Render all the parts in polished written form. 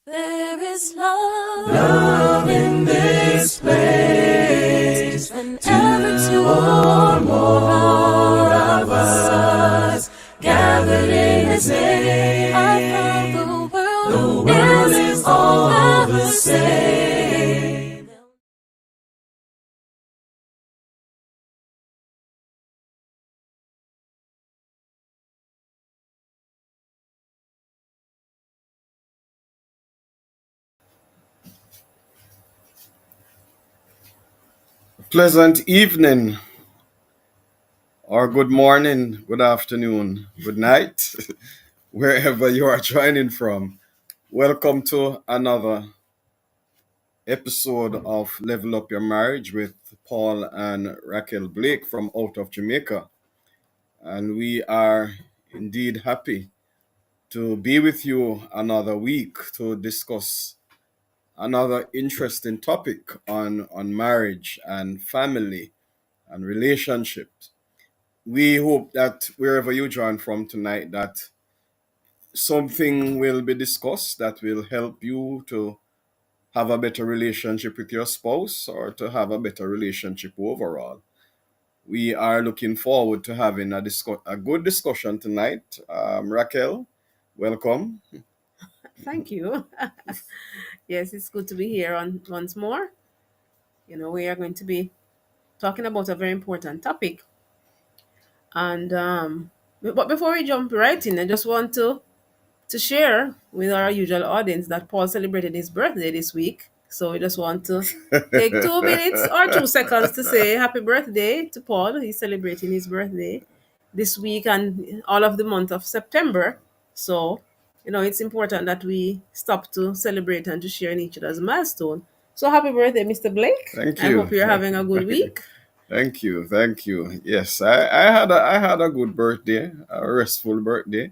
There is love in this place. Whenever two or more of us gathered in His name, I found the world is all the same. Pleasant evening, or good morning, good afternoon, good night, wherever you are joining from. Welcome to another episode of Level Up Your Marriage with Paul and Raquel Blake from out of Jamaica. And we are indeed happy to be with you another week to discuss another interesting topic on marriage and family and relationships. We hope that wherever you join from tonight, that something will be discussed that will help you to have a better relationship with your spouse or to have a better relationship overall. We are looking forward to having a good discussion tonight. Raquel, welcome. Thank you. Yes, it's good to be here once more. We are going to be talking about a very important topic. And but before we jump right in, I just want to share with our usual audience that Paul celebrated his birthday this week. So we just want to take 2 minutes or 2 seconds to say happy birthday to Paul. He's celebrating his birthday this week and all of the month of September. So, it's important that we stop to celebrate and to share in each other's milestone. So happy birthday, Mr. Blake. Thank I you. hope you're having a good week. Thank you. Thank you. Yes, I had a good birthday, a restful birthday.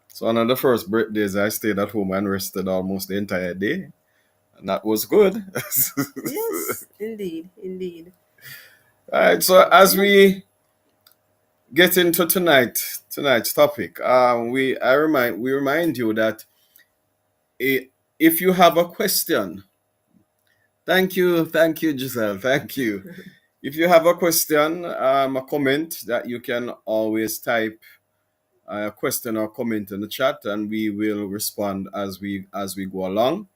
So one of the first birthdays I stayed at home and rested almost the entire day. And that was good. Yes, indeed, indeed. All right. So as we get into tonight's topic, we remind you that if you have a question, thank you, Giselle, thank you. If you have a question, a comment, that you can always type a question or comment in the chat, and we will respond as we go along.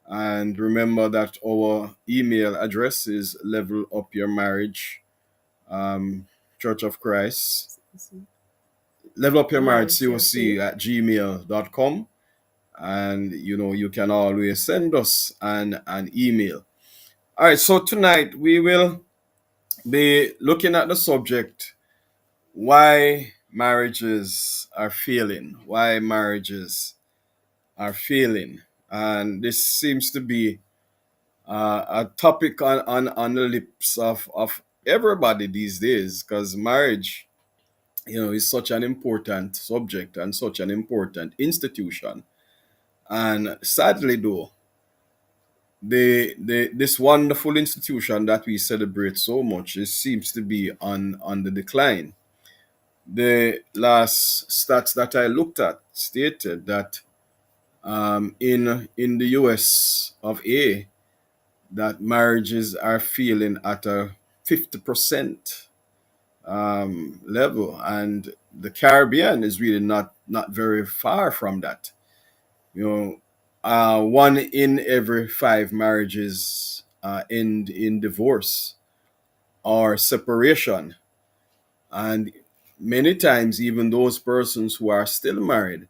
And remember that our email address is levelupyourmarriage Church of Christ, levelupyourmarriagecoc at gmail.com. And you can always send us an email. All right, so tonight we will be looking at the subject, why marriages are failing. And this seems to be a topic on the lips of everybody these days, because marriage, is such an important subject and such an important institution. And sadly, though, this wonderful institution that we celebrate so much, it seems to be on the decline. The last stats that I looked at stated that in the US of A, that marriages are failing at a 50% level, and the Caribbean is really not very far from that. One in every five marriages end in divorce or separation, and many times even those persons who are still married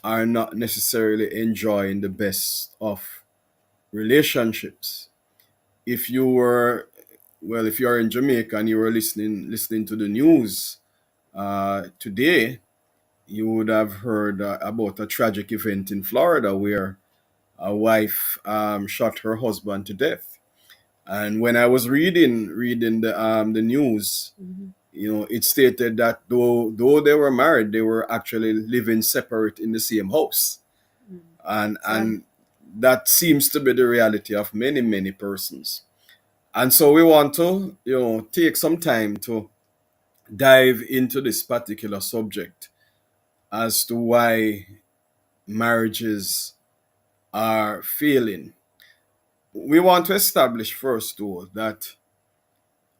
are not necessarily enjoying the best of relationships. If you were if you're in Jamaica and you were listening to the news today, you would have heard about a tragic event in Florida where a wife shot her husband to death. And when I was reading the news, it stated that though they were married, they were actually living separate in the same house, and that seems to be the reality of many persons. And so we want to take some time to dive into this particular subject as to why marriages are failing. We want to establish first, though, that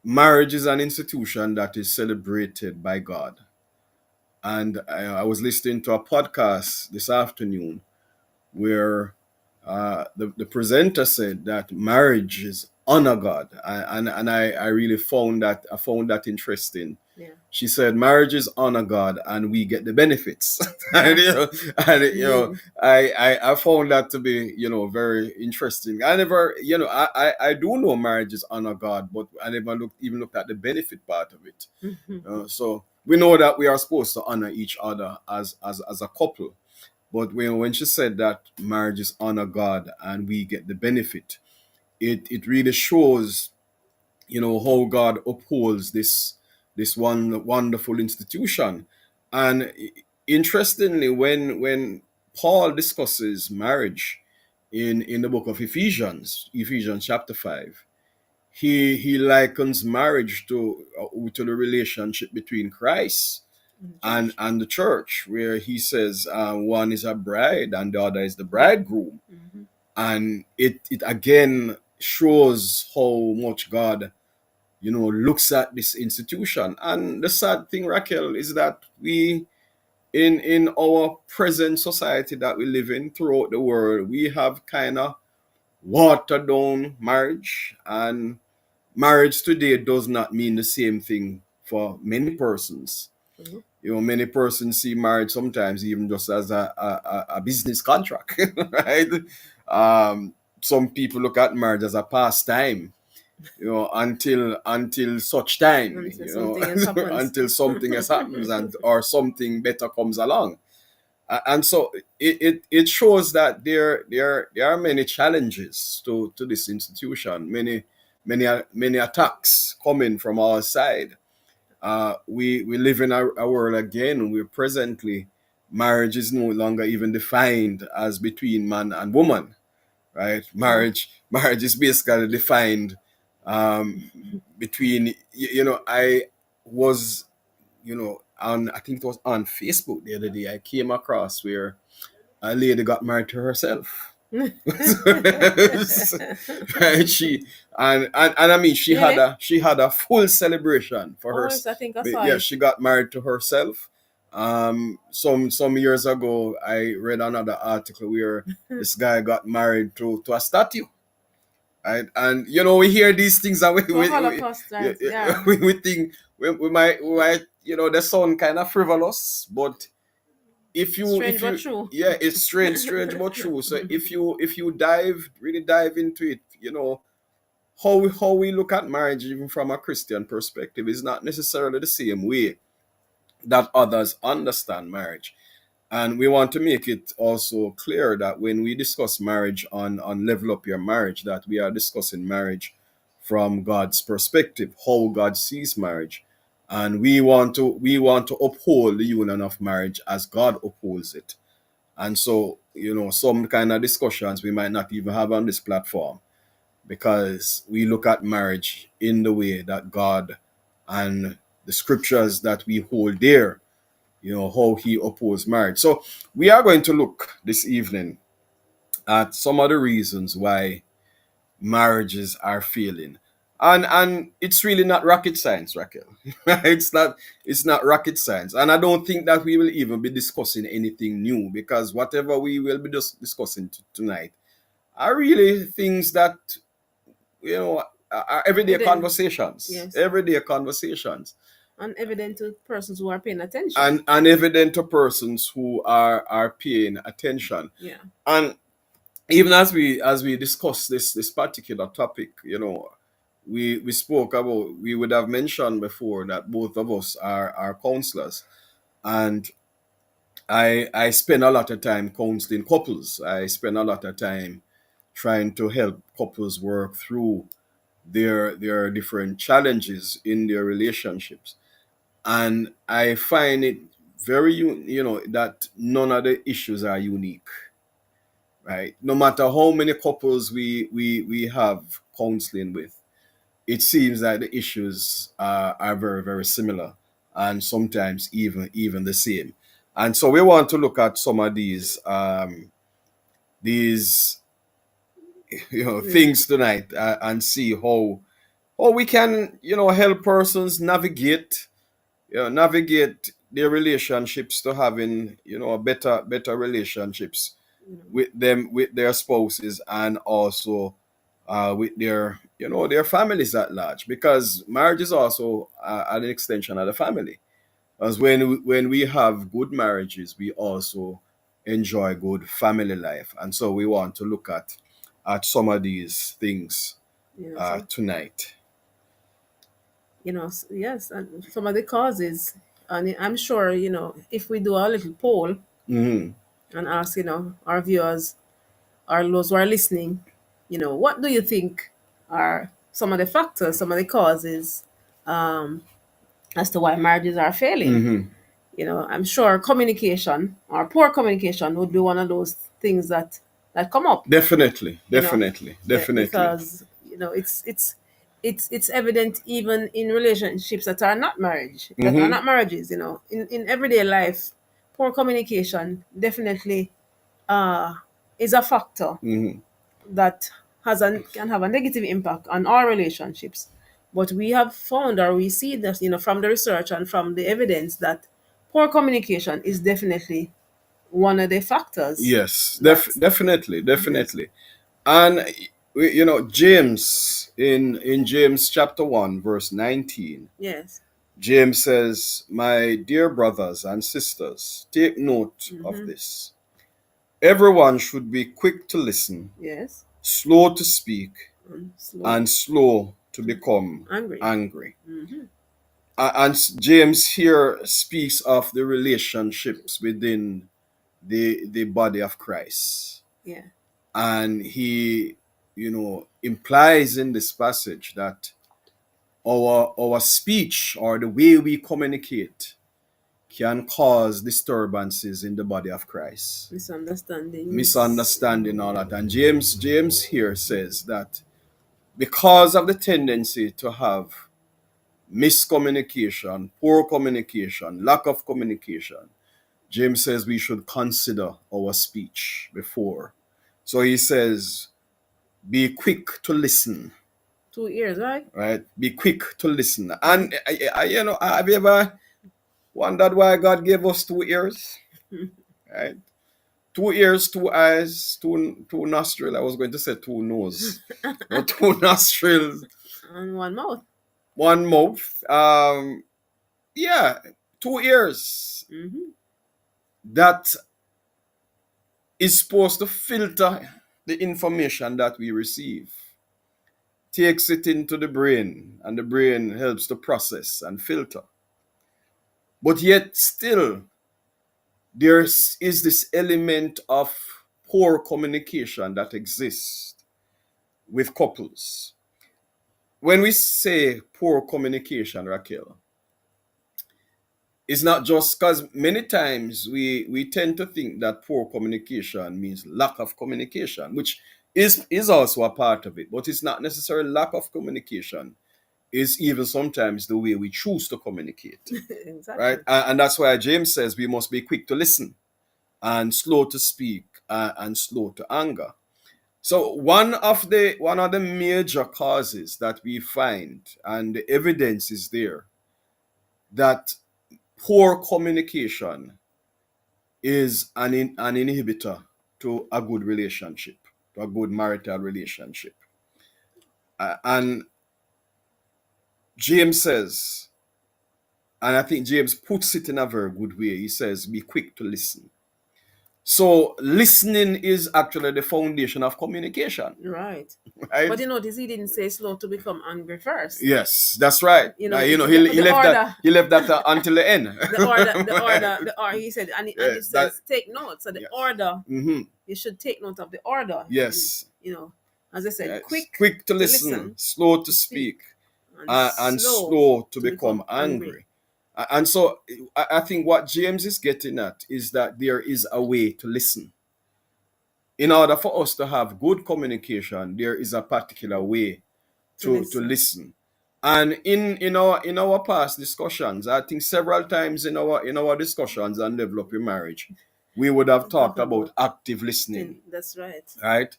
marriage is an institution that is celebrated by God. And I was listening to a podcast this afternoon where the presenter said that marriage is honor God, and I really found that interesting. Yeah. She said marriage is honor God, and we get the benefits. Yeah. And Indeed. I found that to be very interesting. I never I do know marriage is honor God, but I never even looked at the benefit part of it. So we know that we are supposed to honor each other as a couple. But when she said that marriage is honor God and we get the benefit, it really shows, how God upholds this one wonderful institution. And interestingly, when Paul discusses marriage in the book of Ephesians chapter 5, he likens marriage to the relationship between Christ In the and church. the church, where he says one is a bride and the other is the bridegroom. Mhm. And it again shows how much God looks at this institution. And the sad thing, Raquel, is that we in our present society that we live in throughout the world, we have kind of watered down marriage. And marriage today does not mean the same thing for many persons. True. Many persons see marriage sometimes even just as a business contract, right? Some people look at marriage as a pastime, until such time, Until something else happens. until something else happens and or something better comes along. And so it shows that there are many challenges to this institution, many attacks coming from our side. We live in a world again where presently marriage is no longer even defined as between man and woman, right? True. Marriage is basically defined between I was on, I think it was on Facebook the other day, I came across where a lady got married to herself. Right? And I mean Really? she had a full celebration for her. Oh, yes, I think I saw Yeah, it. she got married to herself. Some years ago I read another article where this guy got married to a statue. Right? And we hear these things and To a Holocaust, yeah, right? Yeah. we think we might they sound kind of frivolous, but Strange if but you true. yeah, it's strange but true. So if you dive into it, how we look at marriage even from a Christian perspective is not necessarily the same way that others understand marriage. And we want to make it also clear that when we discuss marriage on Level Up Your Marriage, that we are discussing marriage from God's perspective, how God sees marriage. And we want to uphold the union of marriage as God upholds it. And so, some kind of discussions we might not even have on this platform, because we look at marriage in the way that God and the scriptures that we hold dear, how he opposed marriage. So we are going to look this evening at some of the reasons why marriages are failing. And it's really not rocket science, Raquel. It's not rocket science. And I don't think that we will even be discussing anything new, because whatever we will be discussing tonight are really things that are everyday Within, conversations. yes. Everyday conversations. And evident to persons who are paying attention. And evident to persons who are paying attention. Yeah. And even as we discuss this particular topic, we spoke about, we would have mentioned before that both of us are counselors. And I spend a lot of time counseling couples. I spend a lot of time trying to help couples work through their different challenges in their relationships. And I find it very that none of the issues are unique, right? No matter how many couples we have counseling with, it seems that the issues are very, very similar, and sometimes even the same. And so we want to look at some of these things tonight, and see how we can help persons navigate their relationships to having better relationships with their spouses, and also with their families at large, because marriage is also an extension of the family. As when we have good marriages, we also enjoy good family life, and so we want to look at some of these things So tonight. yes, and some of the causes, and I'm sure if we do a little poll Hmm. and ask our viewers or those who are listening, what do you think are some of the factors, some of the causes as to why marriages are failing? Hmm. I'm sure communication or poor communication would be one of those things that come up. Definitely, you know definitely, definitely. because it's evident even in relationships that are Hmm. not marriages. In everyday life, poor communication definitely uh is a factor Hmm. that can have a negative impact on our relationships. But we have found, or we see that from the research and from the evidence, that poor communication is definitely one of the factors Yes, that definitely, yes, definitely. And James, in James chapter 1 verse 19, yes. James says, "My dear brothers and sisters, take note of Mm-hmm. this. Everyone should be quick to listen, Yes. slow to speak, Slow and slow to to become angry. angry." Mm-hmm. And James here speaks of the relationships within the body of Christ. Yeah. And he, implies in this passage that our speech, or the way we communicate, can cause disturbances in the body of Christ, Misunderstandings. misunderstanding, all that. And James here says that because of the tendency to have miscommunication, poor communication, lack of communication, James says we should consider our speech before. So he says, be quick to listen, 2 years, right? right? Be quick to listen. And have you ever wondered why God gave us 2 ears? Right? 2 ears, 2 eyes, two nostrils. I was going to say two nose, but two nostrils, And one mouth. one mouth. Yeah, 2 ears. Mm-hmm. That is supposed to filter the information that we receive, takes it into the brain, and the brain helps to process and filter. But yet still, there is this element of poor communication that exists with couples. When we say poor communication, Raquel, it's not just because many times we tend to think that poor communication means lack of communication, which is also a part of it, but it's not necessarily lack of communication. Is even sometimes the way we choose to communicate, right? Exactly. And that's why James says we must be quick to listen and slow to speak, and slow to anger. So one of the major causes that we find, and the evidence is there, that poor communication is an inhibitor to a good relationship, to a good marital relationship. And James says, and I think James puts it in a very good way. He says, be quick to listen. So listening is actually the foundation of communication, Right. right? But you notice he didn't say slow to become angry first. Yes, that's right. It's He the left that order. he left that until the end. The order. He said, and Yeah, it says take note. So the yes. order, Hmm. you should take note of the order. And, Yes. as I said, Yes. quick Quick to to listen, listen, slow to to speak, speak, and and slow slow to to become become angry. angry. And so I think what James is getting at is that there is a way to listen. In order for us to have good communication, there is a particular way To to listen. listen. And in our past discussions, I think several times in our discussions on Develop Your Marriage, we would have Talk talked about about active listening, that's right. right?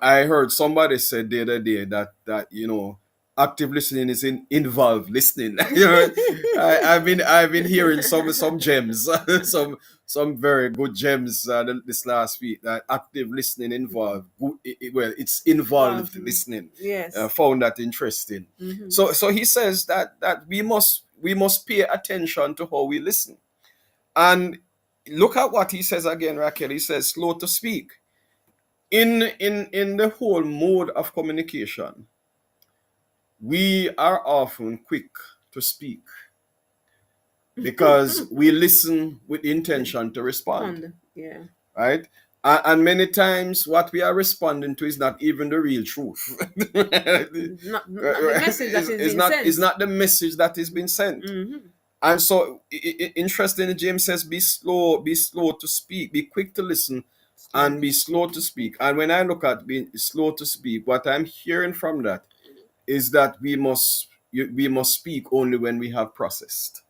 I heard somebody say the other day that active listening is involved listening. I've been hearing some gems, some very good gems this last week. That active listening involved well, it's involved listening. Yes. Found that interesting. So he says that we must pay attention to how we listen. And look at what he says again, Raquel. He says slow to speak. In the whole mode of communication, we are often quick to speak because we listen with the intention to respond, Yeah. right? And many times what we are responding to is not even the real truth. Not the message that is being sent. It's not the message that is being sent. And so, interestingly, James says, be slow to speak, be quick to listen, and be slow to speak. And when I look at being slow to speak, what I'm hearing from that is that we must speak only when we have processed,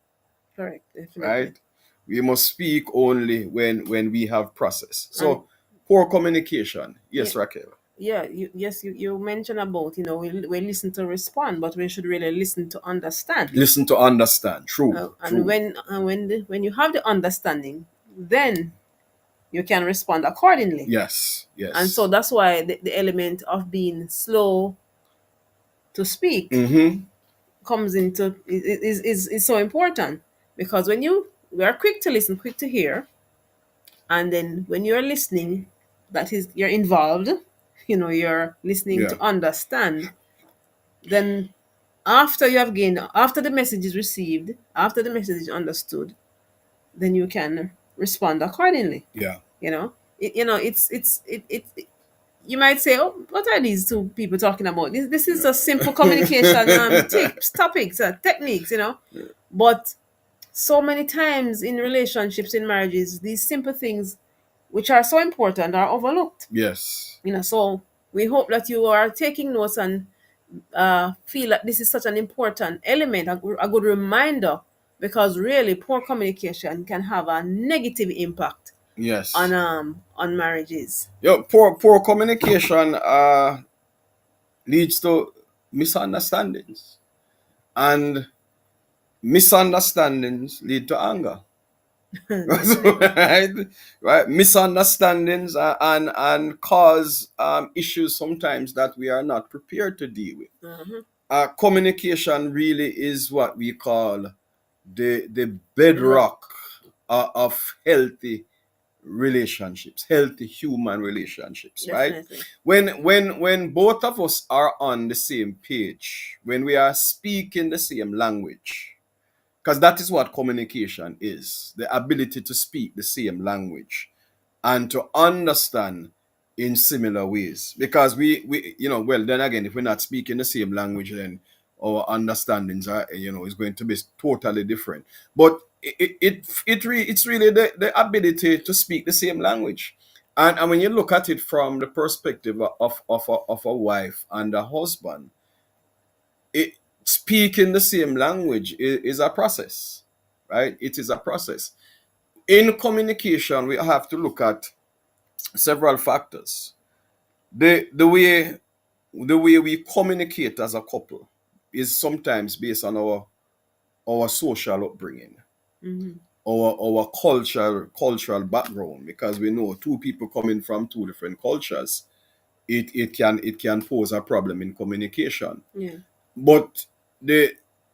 Correct. Definitely. right? We must speak only when we have processed. So, poor communication. Yes, Raquel. Yeah, you mentioned about, we listen to respond, but we should really listen to understand. Listen to understand. True. And true. when you have the understanding, then you can respond accordingly. Yes. And so that's why the element of being slow to speak comes into is so important, because when we are quick to listen, quick to hear, and then when you're listening, that is, you're involved, you're listening to understand, then after the message is received, after the message is understood, then you can respond accordingly. Yeah. You might say, oh, what are these two people talking about? This is a simple communication tips, topics, techniques, but so many times in relationships, in marriages, these simple things which are so important are overlooked. Yes. So we hope that you are taking notes and feel that this is such an important element, a good reminder, because really poor communication can have a negative impact Yes. on marriages. Poor communication leads to misunderstandings, and misunderstandings lead to anger. right? Misunderstandings and cause issues sometimes that we are not prepared to deal with. Communication really is what we call the bedrock of healthy relationships, healthy human relationships. Definitely. Right? When both of us are on the same page, when we are speaking the same language, because that is what communication is, the ability to speak the same language and to understand in similar ways. Because we well, then again, if we're not speaking the same language, then our understandings are, is going to be totally different. But it's really the ability to speak the same language. And when you look at it from the perspective of a wife and a husband, speaking the same language is a process, right? It is a process. In communication, we have to look at several factors. The way we communicate as a couple is sometimes based on our social upbringing, our cultural background, because we know two people coming from two different cultures, it can pose a problem in communication. Yeah. But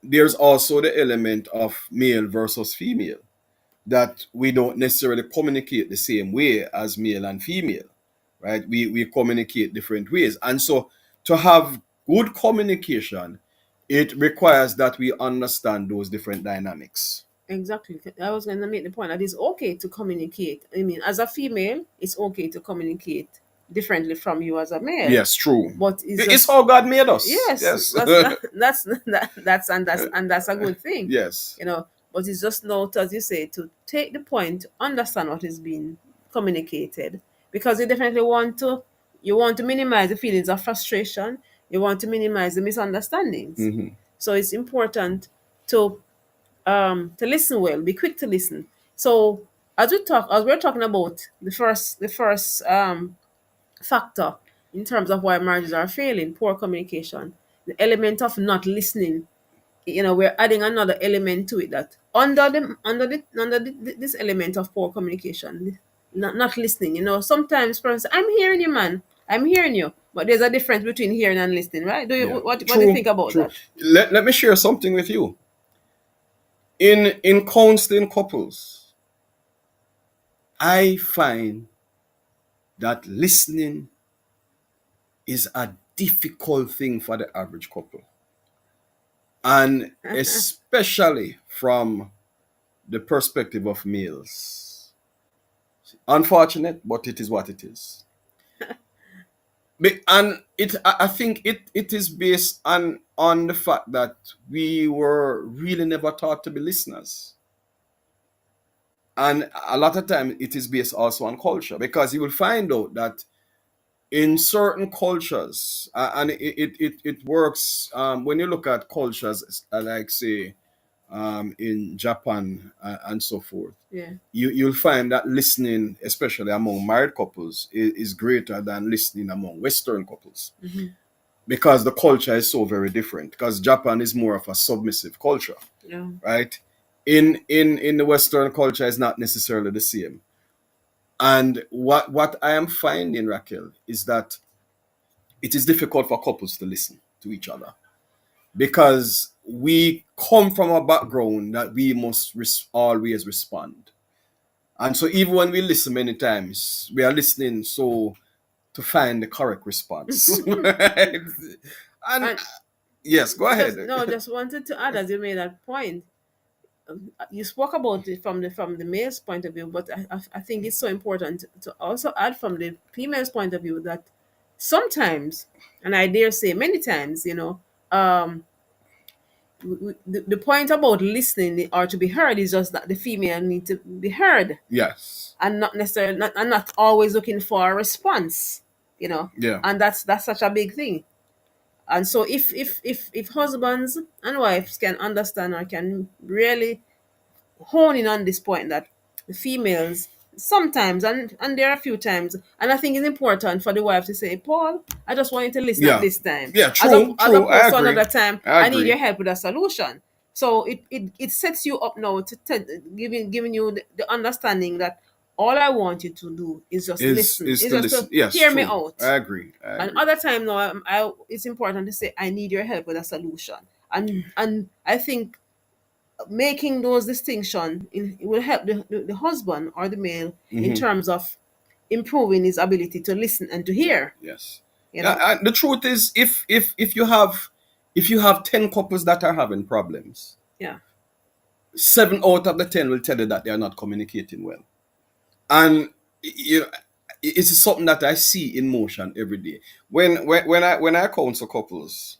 there's also the element of male versus female, that we don't necessarily communicate the same way as male and female, right? We communicate different ways. And so to have good communication, it requires that we understand those different dynamics. Exactly. I was going to make the point that it's okay to communicate. I mean, as a female, it's okay to communicate differently from you as a male. Yes, true. But it's how God made us. Yes. That's a good thing. Yes. But it's just not, as you say, to take the point, understand what is being communicated, because you definitely want to minimize the feelings of frustration. You want to minimize the misunderstandings. So it's important to listen well, be quick to listen. So as we're talking about the first factor in terms of why marriages are failing, poor communication, the element of not listening. We're adding another element to it, that under this element of poor communication, not listening. Sometimes parents say, I'm hearing you, man, I'm hearing you, but there's a difference between hearing and listening, right? Do you Yeah. what do you True. think about True. that? Let me share something with you. In counseling couples, I find that listening is a difficult thing for the average couple. And especially from the perspective of males. Unfortunate, but it is what it is. And I think it is based on the fact that we were really never taught to be listeners. And a lot of time it is based also on culture, because you will find out that in certain cultures, and it works when you look at cultures, like say in Japan and so forth. Yeah. You'll find that listening, especially among married couples, is greater than listening among Western couples, because the culture is so very different. Because Japan is more of a submissive culture, Yeah. right? In the Western culture is not necessarily the same. And what I am finding, Raquel, is that it is difficult for couples to listen to each other, because we come from a background that we must always respond. And so even when we listen many times, we are listening so to find the correct response. Right? And And yes, go ahead. just wanted to add, as you made that point, you spoke about it from the male's point of view, but I think it's so important to also add from the female's point of view, that sometimes, and I dare say many times, um, the point about listening or to be heard is just that the female need to be heard, Yes. and not necessarily not always looking for a response, Yeah. and that's such a big thing. And so if husbands and wives can understand, or can really hone in on this point, that the females sometimes, and there are a few times, and I think it's important for the wife to say, Paul, I just want you to listen at Yeah. this time, Yeah, as true. I opposed to agree. another time, I I need your agree. help with a solution. So it sets you up now to giving you the understanding that all I want you to do is just listen, Is is to just listen. to Yes, hear me true. out. I agree. I And agree. other time now, it's important to say, I need your help with a solution. And I think making those distinctions it will help the husband or the male in terms of improving his ability to listen and to hear. Yes. You Yeah, know. and the truth is, if you have 10 couples that are having problems, Yeah. 7 out of the 10 will tell you that they are not communicating well. And you know, it's something that I see in motion every day. When I counsel couples,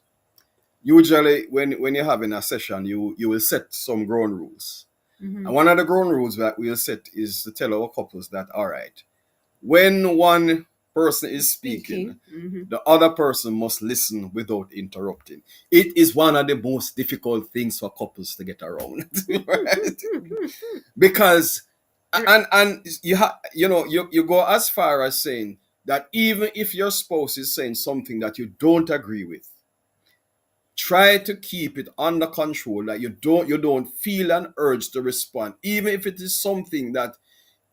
usually when you're having a session, you will set some ground rules. And one of the ground rules that we'll set is to tell our couples that, all right, when one person is speaking, Speaking. Hmm. the other person must listen without interrupting. It is one of the most difficult things for couples to get around. Right? Because and you go as far as saying that even if your spouse is saying something that you don't agree with, try to keep it under control, that you don't feel an urge to respond, even if it is something that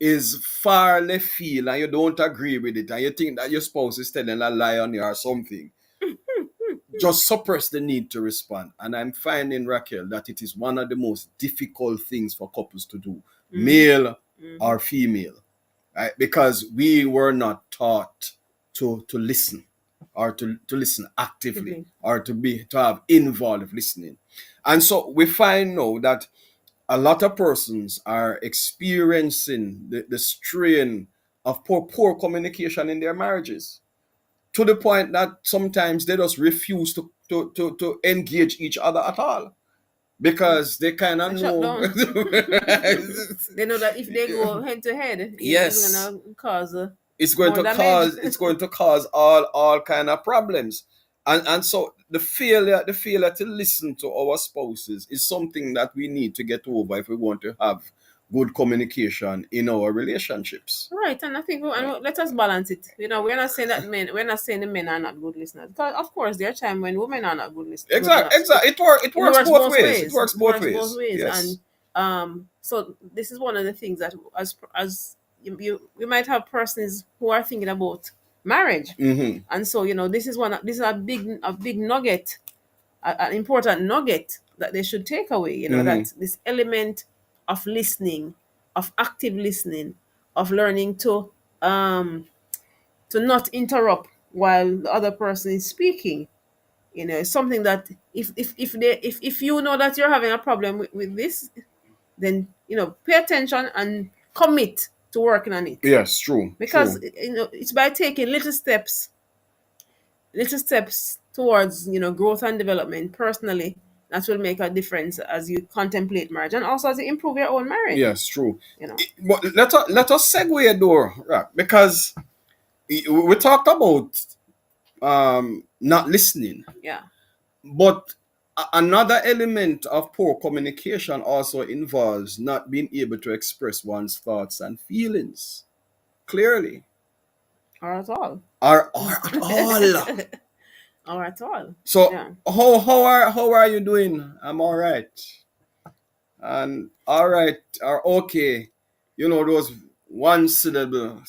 is far left field and you don't agree with it, and you think that your spouse is telling a lie on you or something. Just suppress the need to respond. And I'm finding, Raquel, that it is one of the most difficult things for couples to do, male or female, right? Because we were not taught to listen, or to listen actively, Actively. or to have involved listening. And so we find now that a lot of persons are experiencing the strain of poor communication in their marriages, to the point that sometimes they just refuse to engage each other at all, because they kind of And shut know. down. They know that if they go head to head, it's Yes, gonna cause it's going more to damage. cause all kind of problems. And so the failure to listen to our spouses is something that we need to get over if we want to have good communication in our relationships. Right, and I think let us balance it. We're not saying that we're not saying the men are not good listeners. Because of course, there are times when women are not good listeners. Exactly. It It works works both both ways. It ways. works It both works both ways. ways, Yes. and so this is one of the things that as you might have persons who are thinking about marriage, Mm-hmm. and so this is a big nugget, an important nugget that they should take away. Mm-hmm. That this element of listening, of active listening, of learning to not interrupt while the other person is speaking. It's something that if you know that you're having a problem with this, then pay attention and commit to working on it, Yes, true. because True. it's by taking little steps towards growth and development personally that will make a difference as you contemplate marriage, and also as you improve your own marriage. Yes, true. you know But let us segue though, right? Because we talked about not listening, yeah. but another element of poor communication also involves not being able to express one's thoughts and feelings clearly, Or at all. or at all. Or at all. So Yeah. how are you doing? I'm all right. And all right or okay, those one syllable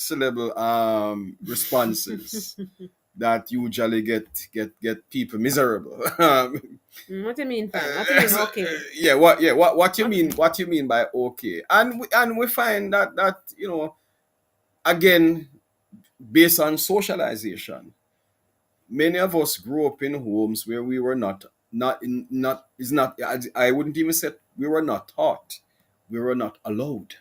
responses that usually get people miserable. What do you mean fine? What do you mean okay? What you mean by okay? And we find that again, based on socialization, many of us grew up in homes where we were not is not I wouldn't even say we were not taught, we were not allowed.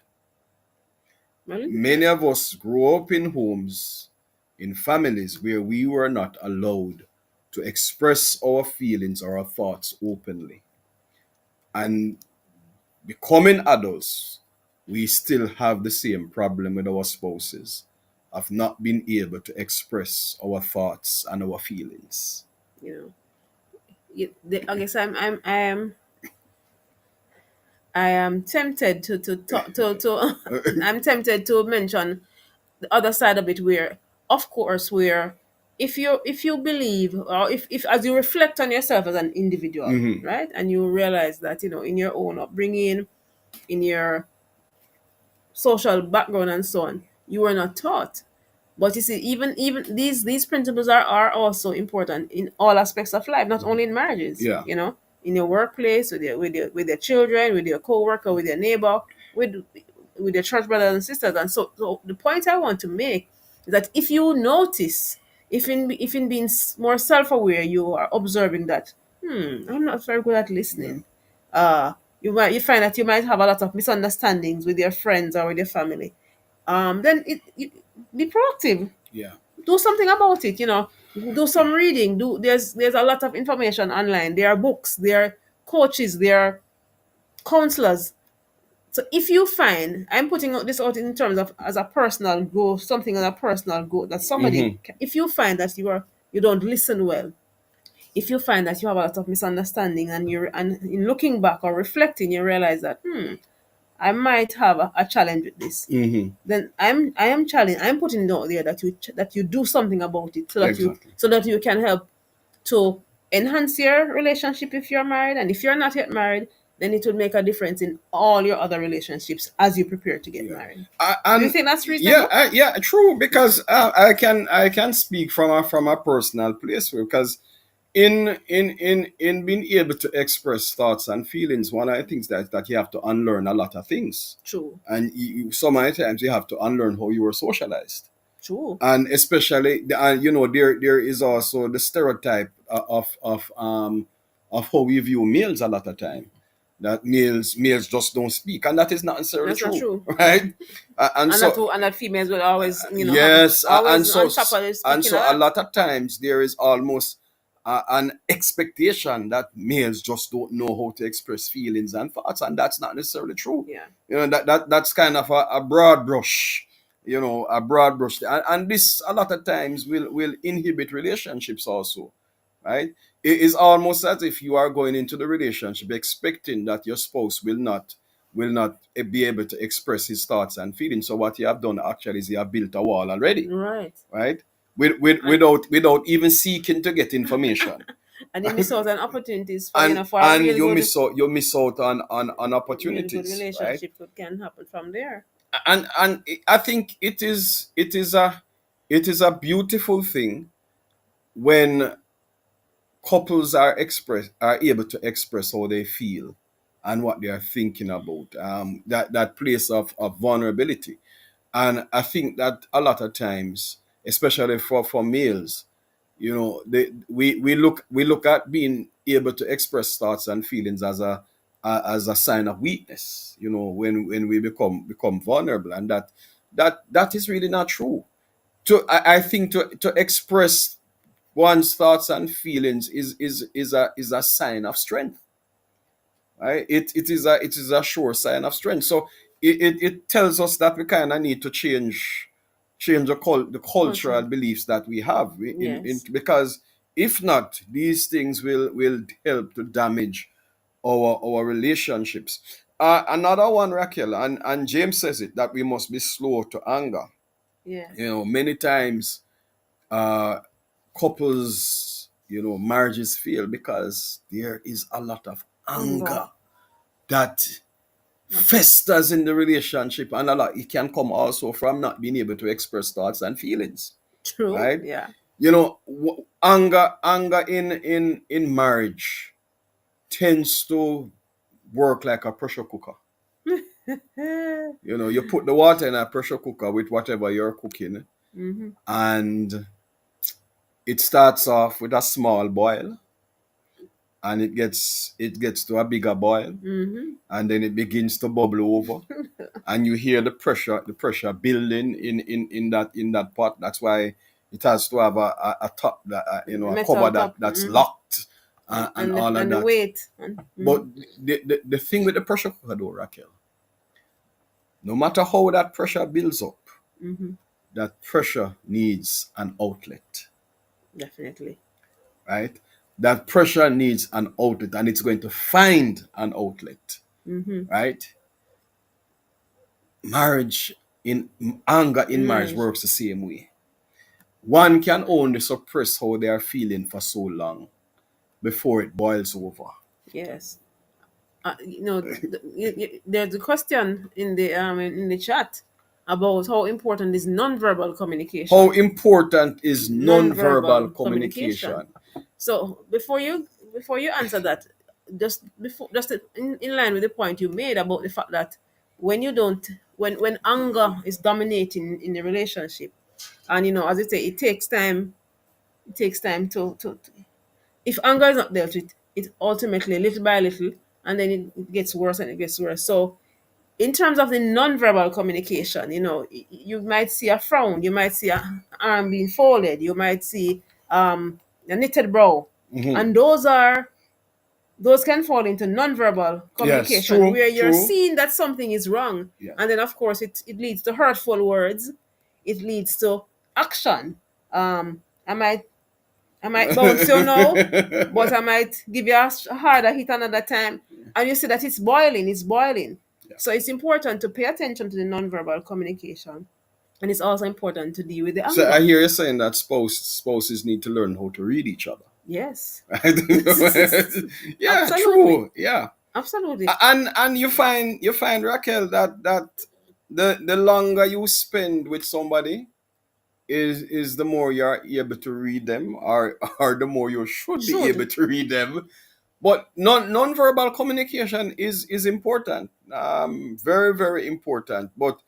Really? Many of us grew up in homes, in families where we were not allowed to express our feelings or our thoughts openly. And becoming adults, we still have the same problem with our spouses of not being able to express our thoughts and our feelings. you know I guess I am tempted to talk to I'm tempted to mention the other side of it, where of course, where if you believe, or if as you reflect on yourself as an individual, Mhm. right, and you realize that in your own upbringing, in your social background and so on, you were not taught. But you see, even these principles are also important in all aspects of life, not only in marriages. Yeah. In your workplace, with your children, with your coworker, with your neighbor, with your church brothers and sisters. And so the point I want to make is that if you notice, if in being more self-aware, you are observing that, I'm not very good at listening. You find that you might have a lot of misunderstandings with your friends or with your family. Then be proactive. Yeah. Do something about it. Do some reading. There's a lot of information online. There are books. There are coaches. There are counselors. So if you find, I'm putting this out in terms of as a personal growth, something as a personal growth that somebody, Mhm. if you find that you don't listen well, if you find that you have a lot of misunderstanding, and in looking back or reflecting, you realize that I might have a challenge with this, Mhm. then I am challenged. I'm putting it out there that you do something about it, so that you Exactly. so that you can help to enhance your relationship if you're married, and if you're not yet married, then it will make a difference in all your other relationships as you prepare to get Yeah. married. Do you And think that's yeah, reasonable? yeah, true. Because I can speak from a personal place, because in being able to express thoughts and feelings, one of the things that you have to unlearn a lot of things, True. and so many times you have to unlearn how you were socialized. True. And especially there is also the stereotype of how we view males a lot of time, that males just don't speak, and that is not necessarily That's not true. true. Right? And And that so and that females will always have yes, and always so on top of it and speaking so a a lot. lot of times there is almost an expectation that males just don't know how to express feelings and thoughts, and that's not necessarily true. Yeah. That's kind of a broad brush, a broad brush, and this a lot of times will inhibit relationships also, right? It is almost as if you are going into the relationship expecting that your spouse will not will not be able to express his thoughts and feelings. So what you have done actually is you have built a wall already, Right. right? And Without even seeking to get information. and you miss out on opportunities for and for a and real good, you miss out on real good opportunities, right? relationship that can happen from there. And I think it is a beautiful thing when couples are able to express how they feel and what they are thinking about, that place of vulnerability. And I think that a lot of times, especially for males, we look at being able to express thoughts and feelings as a sign of weakness, when we become vulnerable, and that is really not true. I think to express one's thoughts and feelings is a sign of strength, right? It is a sure sign of strength. So it tells us that we kind of need to change the cultural Culture. beliefs that we have, Yes. because if not, these things will help to damage our relationships. Another one, Raquel, and James says it, that we must be slow to anger. Yes. Many times, uh, couples, marriages fail because there is a lot of Anger. anger that festers in the relationship, and a lot it can come also from not being able to express thoughts and feelings, True. right? Yeah. Anger in marriage tends to work like a pressure cooker. You put the water in a pressure cooker with whatever you're cooking, Mm-hmm. and it starts off with a small boil, and it gets to a bigger boil, Mm-hmm. and then it begins to bubble over, and you hear the pressure building in that pot. That's why it has to have a top, a Metal cover top. that's Mm-hmm. locked, and all of And the that. weight. But Mm-hmm. the thing with the pressure cooker, though, Raquel, no matter how that pressure builds up, Mm-hmm. that pressure needs an outlet, Definitely. right? That pressure needs an outlet, and it's going to find an outlet, Mm-hmm. right? Marriage in Anger in In marriage marriage. works the same way. One can only suppress how they are feeling for so long before it boils over. Yes. There's a question in the chat about how important is nonverbal How communication. important is nonverbal Nonverbal communication. communication? So before you answer that, just in line with the point you made about the fact that when you don't when anger is dominating in the relationship, and as you say, it takes time to if anger is not dealt with, it ultimately little by little, and then it gets worse and it gets worse. So in terms of the non-verbal communication, you might see a frown, you might see a arm being folded, you might see a knitted brow, Mhm. and those can fall into non-verbal Yes, communication true, where you're true. seeing that something is wrong, Yeah. and then of course it leads to hurtful words, it leads to action. I might bounce you now, but I might give you a harder hit another time. And you see that it's boiling. Yeah. So it's important to pay attention to the nonverbal communication. And it's also important to deal with the So I anger. hear you saying that spouses need to learn how to read each other. Yes. Right? Yeah, Absolutely. true. Yeah. Absolutely. And you find, Raquel, that the longer you spend with somebody is the more you're able to read them, or the more you should be able Should. to read them. But non-verbal communication is important, very, very important. But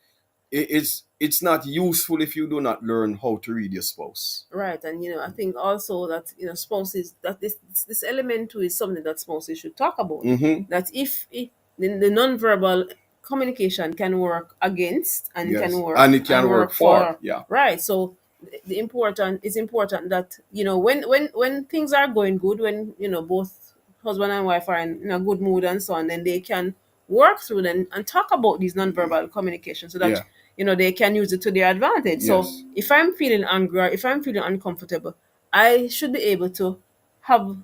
it's not useful if you do not learn how to read your spouse. Right. And I think also that spouses, that this element too is something that spouses should talk about. Mm-hmm. That if the nonverbal communication can work against and Yes, can work and it and can work work for, for. yeah. Right. So it's important that when things are going good, when both husband and wife are in a good mood and so on, then they can work through them and talk about these nonverbal communication, so that Yeah. they can use it to their advantage. So Yes. if I'm feeling angry, if I'm feeling uncomfortable, I should be able to have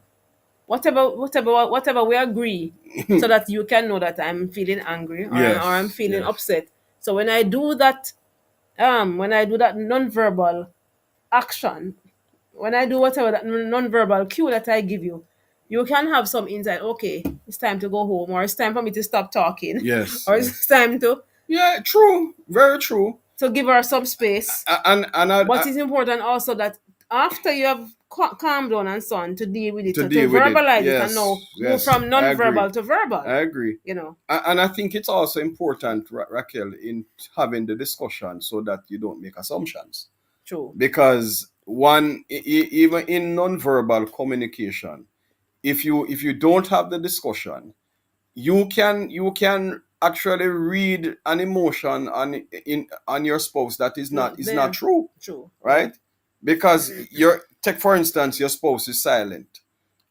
whatever we agree, so that you can know that I'm feeling angry, or I'm Yes, feeling yes, upset. So when I do that non-verbal action, when I do whatever that non-verbal cue that I give you, you can have some insight. Okay, it's time to go home, or it's time for me to stop talking, yes, or it's yes. time Yeah, true, very true. to give her some space. But And it's important also that after you have calmed down and so on, to deal with it, to to deal with it. verbalize it, and now Yes, move yes, from I agree. non-verbal to verbal. I agree. You know, And I think it's also important, Raquel, in having the discussion so that you don't make assumptions. true. Because even in non-verbal communication, if you don't have the discussion, you can actually read an emotion on your spouse that is not Not there. true, True. Yeah. right? Because your take for instance, your spouse is silent,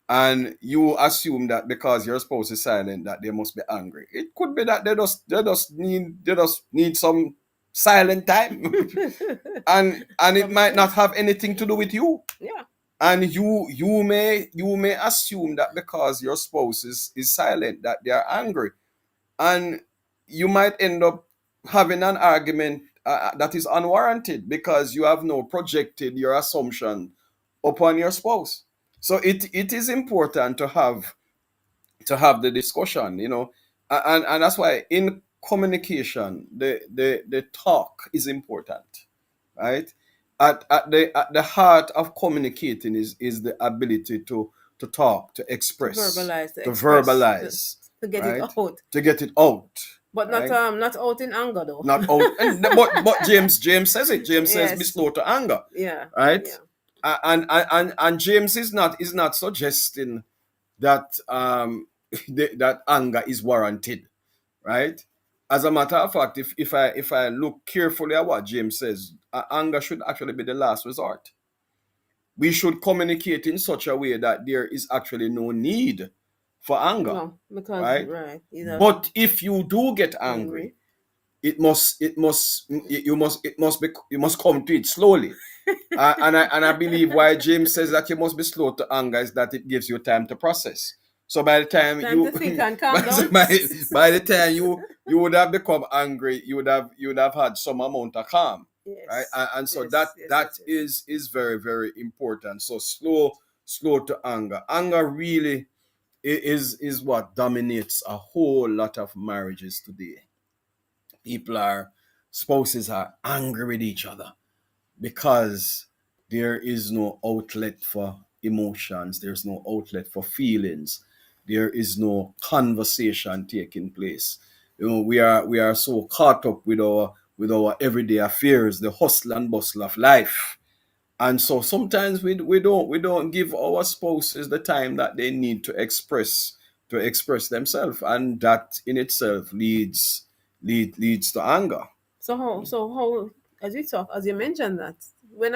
and you assume that because your spouse is silent that they must be angry. It could be that they just need some silent time, and it might not Sometimes. have anything to do with you. Yeah. And you may assume that because your spouse is silent that they are angry, and you might end up having an argument that is unwarranted because you have no projected your assumption upon your spouse. So it is important to have the discussion, and that's why in communication the talk is important, right? At the heart of communicating is the ability to talk, to To express, verbalize, to to express, verbalize, to get it right? out, To get it out, but not right? not out in anger though. Not out, but James says it. James says, "Be Yes. slow to anger," Yeah. right? Yeah. And James is not suggesting that that anger is warranted, right? As a matter of fact, if I look carefully at what James says, anger should actually be the last resort. We should communicate in such a way that there is actually no need for anger, No, because right? right, either But if you do get angry, angry. it must come to it slowly. And I believe why James says that you must be slow to anger is that it gives you time to process. So by the time Time to you think and by, calm down. by the time you would have become angry, you would have had some amount of calm, right? Yes. And so that Yes. Yes. that Yes. Yes. is very, very important. So slow to anger. Anger really is what dominates a whole lot of marriages today. Spouses are angry with each other because there is no outlet for emotions, there's no outlet for feelings, there is no conversation taking place. We are so caught up with our everyday affairs, the hustle and bustle of life. And so sometimes we don't give our spouses the time that they need to express themselves, and that in itself leads to anger. So how, as we talk, as you mentioned that when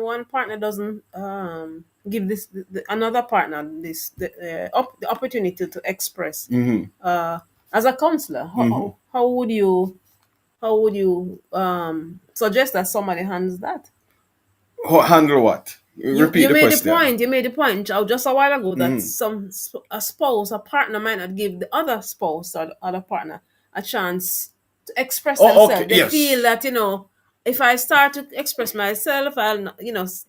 one partner doesn't give another partner the opportunity to express, Mhm. as a counselor, Mhm. how would you suggest that somebody handles that? Handle what? You Repeat you the made the question. point. You made the point just a while ago that Mhm. a spouse, a partner might not give the other spouse or the other partner a chance to express Oh, okay. themselves. They feel Yes. that if I start to express myself, I'll not,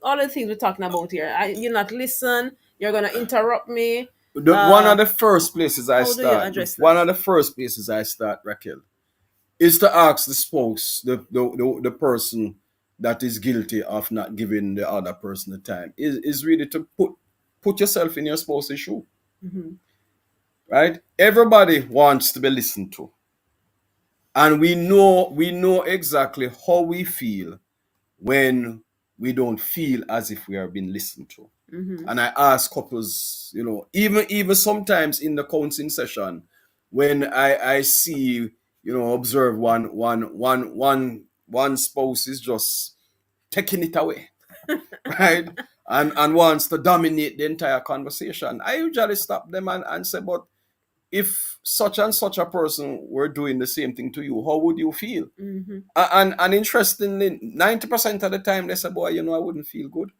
all the things we're talking about here. You not listen. You're gonna interrupt me. One of the first places I How do you start, address one that? of the first places I start, Raquel, is to ask the spouse, the person that is guilty of not giving the other person the time, is really to put yourself in your spouse's shoe, Hmm. right? Everybody wants to be listened to, and we know exactly how we feel when we don't feel as if we are being listened to. Hmm. And I ask couples, even sometimes in the counseling session, when I see, observe one spouse is just taking it away, right? And wants to dominate the entire conversation. I usually stop them and say, but if such and such a person were doing the same thing to you, how would you feel? Hmm. And interestingly, 90% of the time they say, boy, I wouldn't feel good.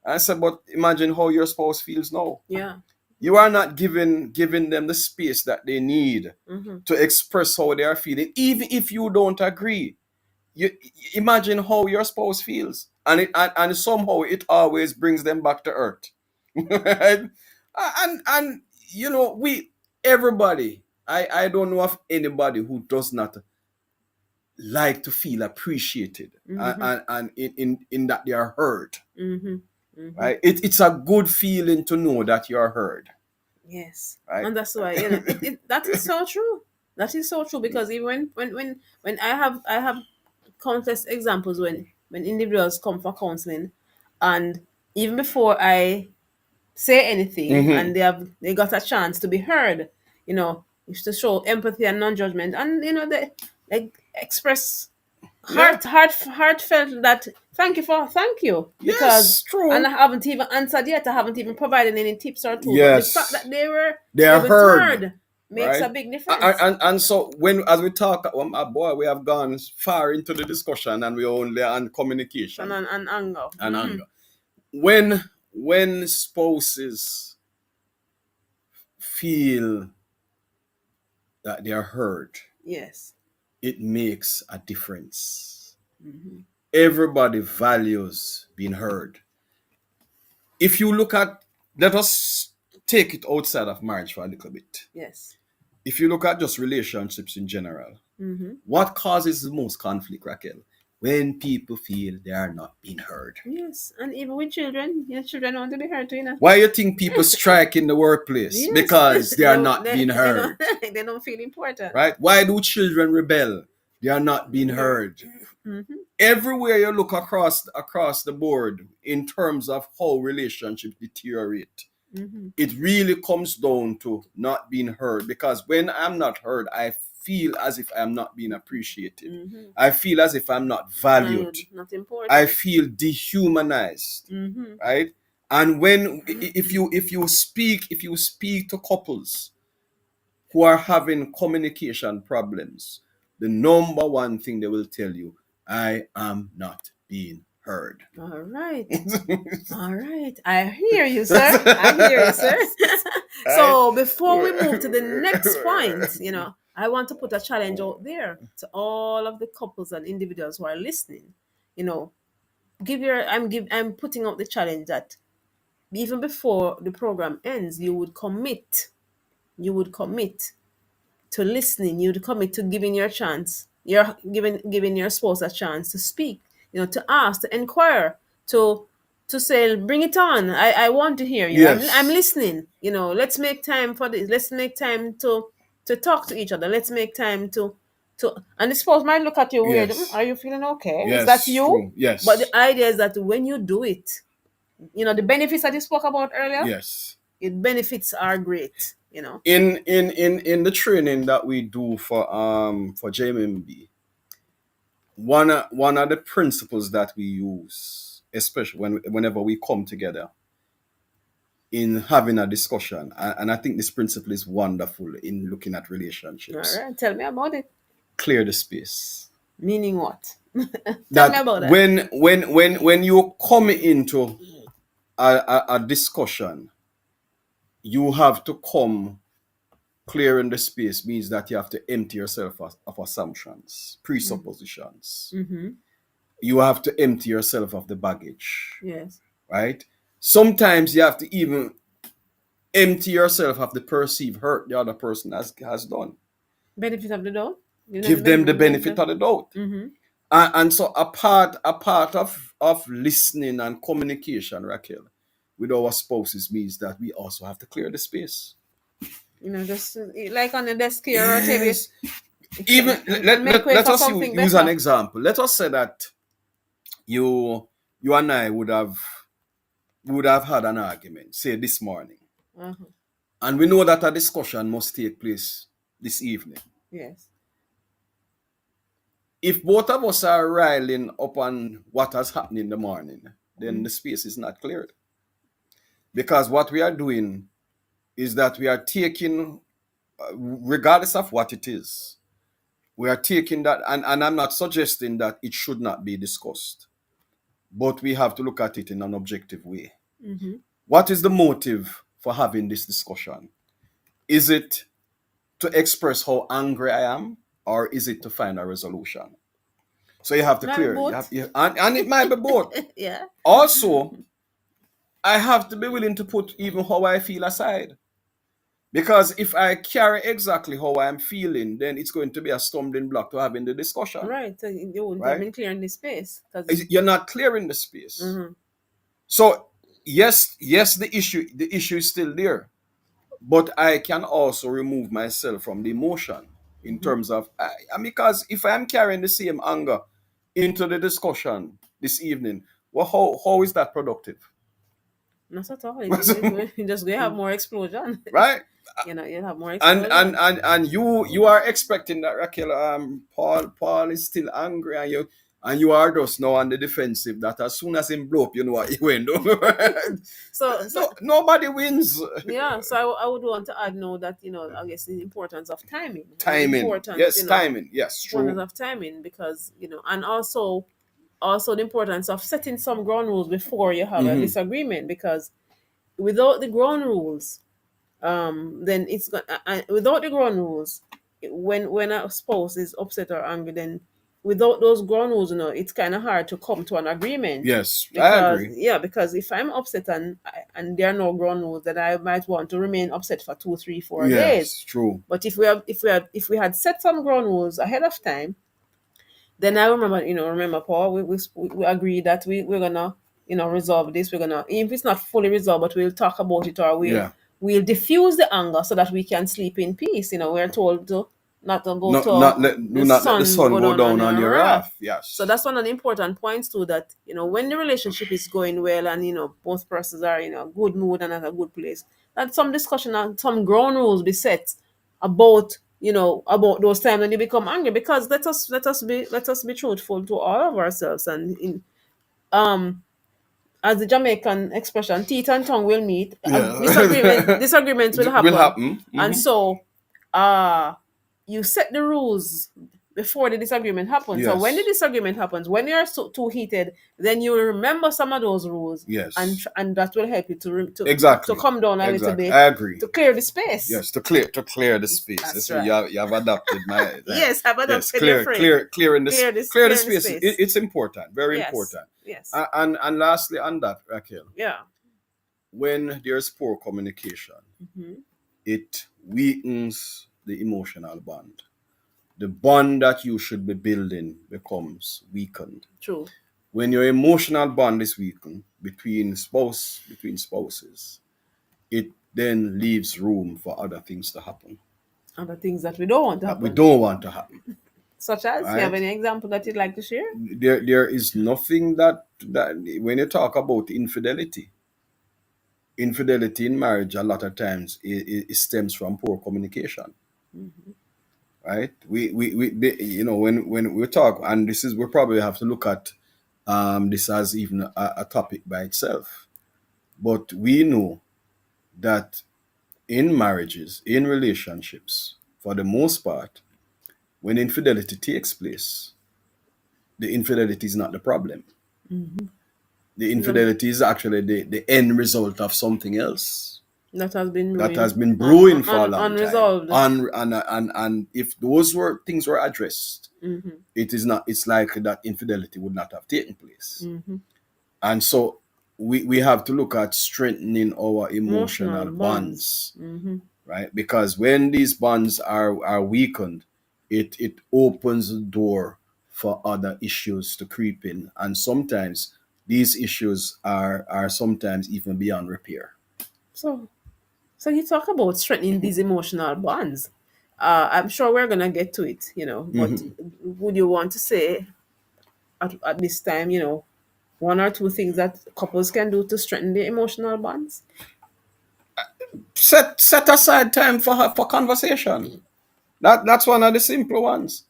I said, but imagine how your spouse feels now. Yeah. You are not giving them the space that they need Mm-hmm. to express how they are feeling, even if you don't agree. You imagine how your spouse feels, and and somehow it always brings them back to earth. Right? And you know, we everybody. I don't know of anybody who does not like to feel appreciated, Mm-hmm. and in that they are heard. Mm-hmm. Mm-hmm. Right? It's a good feeling to know that you are heard. Yes. Right? And that's why, that is so true. That is so true, because even when I have countless examples when individuals come for counseling, and even before I say anything, Mhm. and they got a chance to be heard, is to show empathy and non-judgment, and they express Yeah. heartfelt that thank you, because Yes, true. and I haven't even answered yet. I haven't even provided any tips or tools, but the fact Yes, that they were they are able to heard, heard makes a right? big And, difference. and so when as we talk, my boy, we have gone far into the discussion, and we only on And communication an anger. and Mm-hmm. anger. When spouses feel that they are heard, Yes. it makes a difference. Mm-hmm. Everybody values being heard. If you look at, let us take it outside of marriage for a little bit. Yes. If you look at just relationships in general, Mm-hmm. what causes the most conflict, Raquel? When people feel they are not being heard. Yes, and even with children, children want to be heard too, Why you think people strike in the workplace? Yes, Because they are not being they don't heard. they don't feel important. Right? Why do children rebel? They are not being heard. Mm-hmm. Everywhere you look across the board in terms of how relationships deteriorate, Mm-hmm. it really comes down to not being heard, because when I'm not heard, I feel as if I'm not being appreciated. Mm-hmm. I feel as if I'm not valued. Not important. I feel dehumanized. Mm-hmm. Right? And when if you speak to couples who are having communication problems, the number one thing they will tell you, I am not being heard. All right. All right. I hear you, sir. I hear you, sir. So before we move to the next point, I want to put a challenge out there to all of the couples and individuals who are listening. You know, I'm putting out the challenge that even before the program ends, you would commit to listening, you would commit to giving your chance, you're giving your spouse a chance to speak, to ask, to inquire, to say, bring it on. I want to hear you. I'm Yes. listening. Let's make time for this. Let's make time to talk to each other. Let's make time to and the spouse might look at you weird. Yes. Are you feeling okay? Is that Yes. you? True. Yes. But the idea is that when you do it, the benefits that you spoke about earlier, Yes. it benefits are great. In the training that we do for JMB, one of the principles that we use, especially whenever we come together in having a discussion, and I think this principle is wonderful in looking at All relationships. right, tell me about it. Clear the space. Meaning what? Tell me That about that. when you come into a discussion, you have to come clearing the space means that you have to empty yourself of assumptions, presuppositions. Mm-hmm. You have to empty yourself of the baggage, Yes. right? Sometimes you have to even empty yourself of the perceived hurt the other person has done. Benefit of the doubt. Give them the benefit of the doubt. Mm-hmm. And so a part of listening and communication, Raquel, with our spouses means that we also have to clear the space. Just like on the desk here or table. Yes. Even let us use an example. Let us say that you and I would have had an argument, say this morning, Uh-huh. and we know that a discussion must take place this evening. Yes. If both of us are riling up on what has happened in the morning, then the space is not cleared. Because what we are doing is that we are taking, regardless of what it is, we are taking that, and I'm not suggesting that it should not be discussed. but we have to look at it in an objective way. Mm-hmm. What is the motive for having this discussion? Is it to express how angry I am, or is it to find a resolution? So you have to Maybe clear. both. And it might be both. Yeah. Also, I have to be willing to put even how I feel aside. Because if I carry exactly how I'm feeling, then it's going to be a stumbling block to having the discussion. Right. So you wouldn't have Right? been clear in this space. Cause, You're not clearing the space. mm-hmm. So yes, the issue is still there. But I can also remove myself from the emotion in terms of because if I'm carrying the same anger into the discussion this evening, well, how is that productive? Not at all. You just gonna have more explosion. Right? You'll have more And explosion. and you are expecting that, Raquel, Paul is still angry, and you are just now on the defensive, that as soon as him blow up, you know what he went. So Nobody wins. yeah, so I would want to add now that I guess the importance of timing. Timing. Yes, timing. Yes, Importance true. of timing, because and also the importance of setting some ground rules before you have a disagreement, because without the ground rules, then it's going without the ground rules, when a spouse is upset or angry, then without those ground rules, it's kind of hard to come to an agreement. Yes, I Because agree. because if I'm upset and there are no ground rules, then I might want to remain upset for 2, 3, 4 Yes, days. true. But if we had set some ground rules ahead of time, then I remember Paul, we agreed that we're gonna resolve this. We're gonna, if it's not fully resolved, but we'll talk about it, or Yeah. we'll diffuse the anger so that we can sleep in peace. We're told to not to go to Do not let the sun go down on your wrath. Yes. So that's one of the important points too, that when the relationship is going well and both persons are in a good mood and at a good place, that some discussion and some ground rules be set about about those times when you become angry. Because let us be truthful to all of ourselves, and um as the Jamaican expression, teeth and tongue will meet. Yeah. Disagreements will Will happen. happen. And so you set the rules before the disagreement happens. So Yes. when the disagreement happens, when you're too heated, then you will remember some of those rules. Yes. And that will help you Exactly. to come down a little bit. I agree. To clear the space. Yes, to clear the space. That's So right. you have adopted my Yes, I've adopted clear, your phrase. clearing the Clear the space. space. It's important, very Yes. important. Yes. And lastly, on that, Raquel, Yeah. when there's poor communication, Mhm. it weakens the emotional bond. The bond that you should be building becomes weakened. True. When your emotional bond is weakened between spouses, it then leaves room for other things to happen Other things that we don't want to that happen. we don't want to happen. Such as, Right. you have any example that you'd like to share? There is nothing that when you talk about infidelity in marriage, a lot of times it stems from poor communication. Right? We when we talk, and this is, we probably have to look at this as even a topic by itself. But we know that in marriages, in relationships, for the most part, when infidelity takes place, the infidelity is not the problem. The infidelity is actually the end result of something else That has been brewing for a long unresolved. time. And if those things were addressed, it's likely that infidelity would not have taken place. And so we have to look at strengthening our emotional bonds. Right? Because when these bonds are weakened, it opens the door for other issues to creep in. And sometimes these issues are sometimes even beyond repair. So you talk about strengthening these emotional bonds. I'm sure we're gonna get to it, but would you want to say at this time, one or two things that couples can do to strengthen their emotional bonds? Set aside time for conversation. That's one of the simple ones.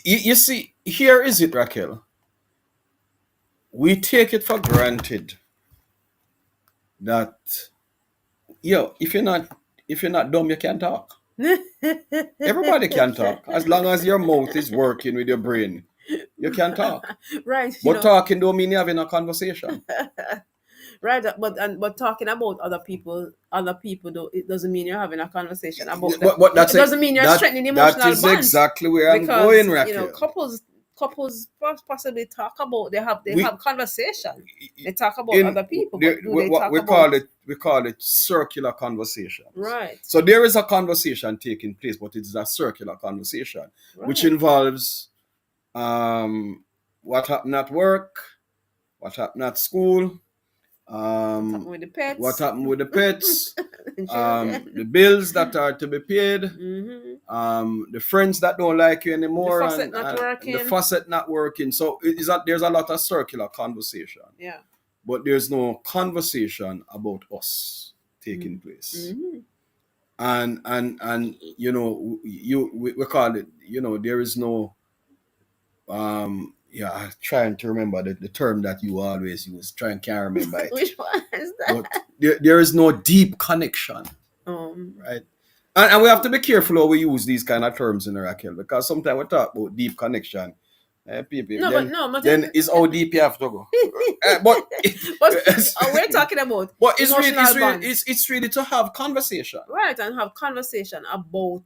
You see, here is it, Raquel. We take it for granted that if you're not dumb, you can't talk. Everybody can talk as long as your mouth is working with your brain. You can talk. Right. But talking don't mean you're having a conversation. Right, but talking about other people, though, it doesn't mean you're having a conversation about them. But It doesn't mean you're strengthening that emotional is bonds. exactly where I'm Because going, Raquel. couples possibly talk about they have conversation. They talk about In other people, the- but do they what talk we about call it circular conversations. right? So there is a conversation taking place, but it's a circular conversation, which Right. involves what happened at work, what happened at school, With the pets, what happened with the pets, and children. the bills that are to be paid, the friends that don't like you anymore, The faucet not working. the faucet not working. So there's a lot of circular conversation. Yeah. But there's no conversation about us taking place. And you know, we call it, you know, there is no yeah, I'm trying to remember the term that you always use. Can't remember it. Which one is that? But there is no deep connection, right? And we have to be careful how we use these kind of terms in Raquel, because sometimes we talk about deep connection. People, then it's how deep you have to go. But we're talking about but emotional bonds. it's really to have conversation, Right, and have conversation about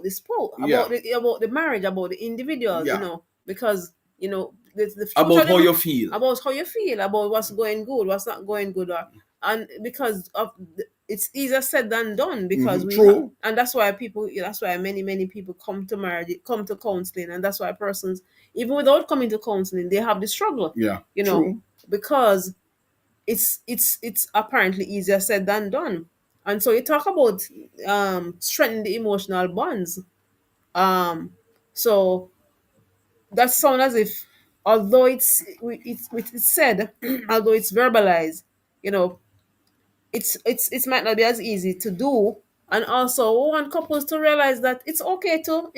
the sport, Yeah. about the marriage, about the individuals, Yeah. you know, because you know the future about how you feel. about how you feel, about what's going good, what's not going good, and because of it's easier said than done, because True. and that's why many people come to marriage, come to counseling, and that's why persons, even without coming to counseling, they have the struggle. Yeah, you know, true. because it's apparently easier said than done. And so you talk about strengthening the emotional bonds. So that sounds as if, although it's said, although it's verbalized, you know, it might not be as easy to do. And also, we want couples to realize that it's okay to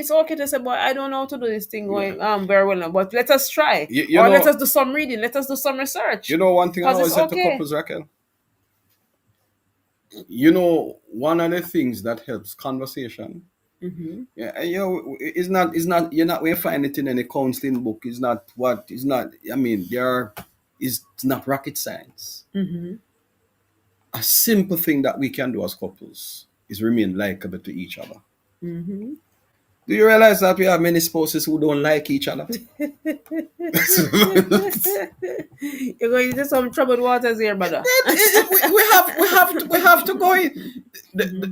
say, "Boy, I don't know how to do this thing going very well now, but let us try, or let us do some reading, let us do some research." You know, one thing I 'Cause always it's say to okay. couples, Raquel. You know, one of the things that helps conversation. Yeah, you know, it's not. You're not. We find it in any counseling book. It's not what. It's not. I mean, it's not rocket science. A simple thing that we can do as couples is remain likable to each other. Do you realize that we have many spouses who don't like each other? You're going into some troubled waters here, brother. we have to go in.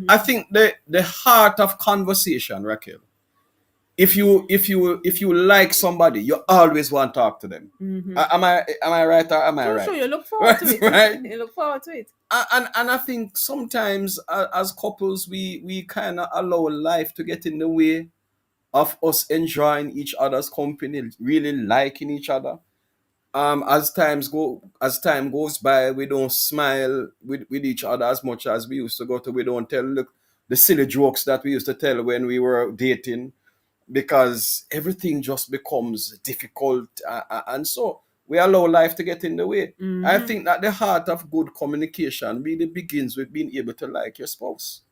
I think the heart of conversation, Raquel. If you like somebody, you always want to talk to them. Am I right or am I right? Sure, you look forward to it. Right? You look forward to it. And I think sometimes as couples we kind of allow life to get in the way of us enjoying each other's company, really liking each other. As time goes by, we don't smile with each other as much as we used to go to. We don't tell the silly jokes that we used to tell when we were dating, because everything just becomes difficult, and so we allow life to get in the way. I think that the heart of good communication really begins with being able to like your spouse.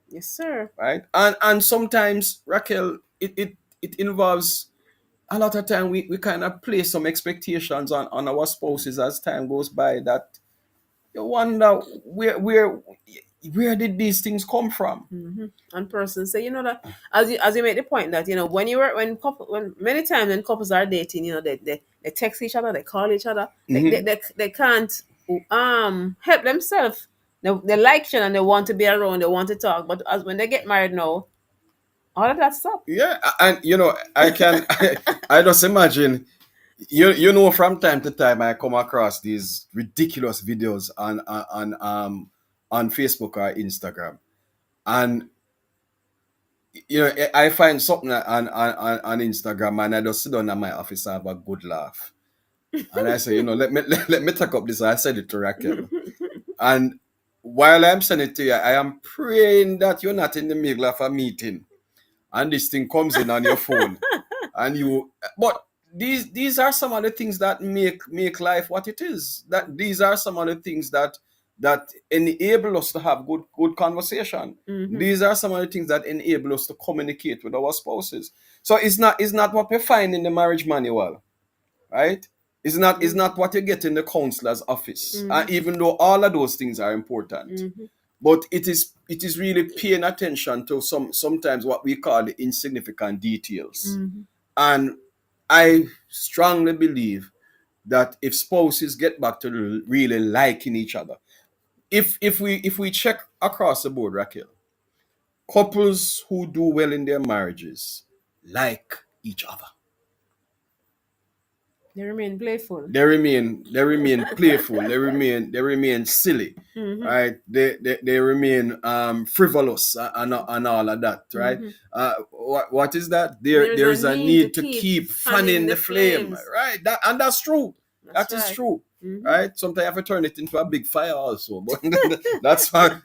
Yes, sir. Right? And sometimes, Raquel, it involves a lot of time we kind of place some expectations on our spouses as time goes by, that you wonder where did these things come from? And persons say, you know, that as you make the point that, you know, when many times when couples are dating, you know, they text each other, they call each other, they can't help themselves. They like you and they want to be around, they want to talk, but as when they get married now, all of that stuff. Yeah, and you know, I just imagine, you know, from time to time I come across these ridiculous videos on Facebook or Instagram, and you know, I find something on Instagram, and I just sit down in my office and have a good laugh, and I say, you know, let me take up this. I said it to Raquel, and while I'm sending it to you, I am praying that you're not in the middle of a meeting and this thing comes in on your phone, but these are some of the things that make life what it is. That these are some of the things that enable us to have good conversation. These are some of the things that enable us to communicate with our spouses. So it's not what we find in the marriage manual, right? It's not what you get in the counselor's office. Even though all of those things are important. But it is really paying attention to sometimes what we call the insignificant details. And I strongly believe that if spouses get back to really liking each other, if we check across the board, Raquel, couples who do well in their marriages like each other. They remain playful. They remain playful. They remain silly, right? They remain frivolous and all of that, right? What is that? There's a need to keep fanning the flame, right? That's true. That is right. true, right? Sometimes you have to turn it into a big fire also, but that's for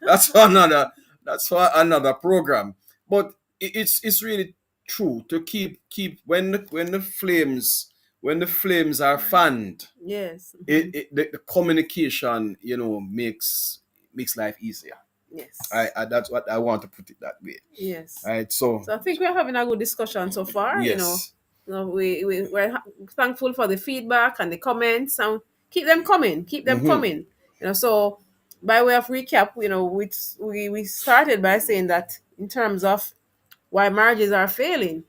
another program. But it's really true to keep when the flames are fanned. Yes. The communication, makes life easier. Yes. I that's what I want to put it that way. Yes. Right. So I think we're having a good discussion so far. yes. We're thankful for the feedback and the comments, and keep them coming. Keep them coming. So by way of recap, we started by saying that in terms of why marriages are failing,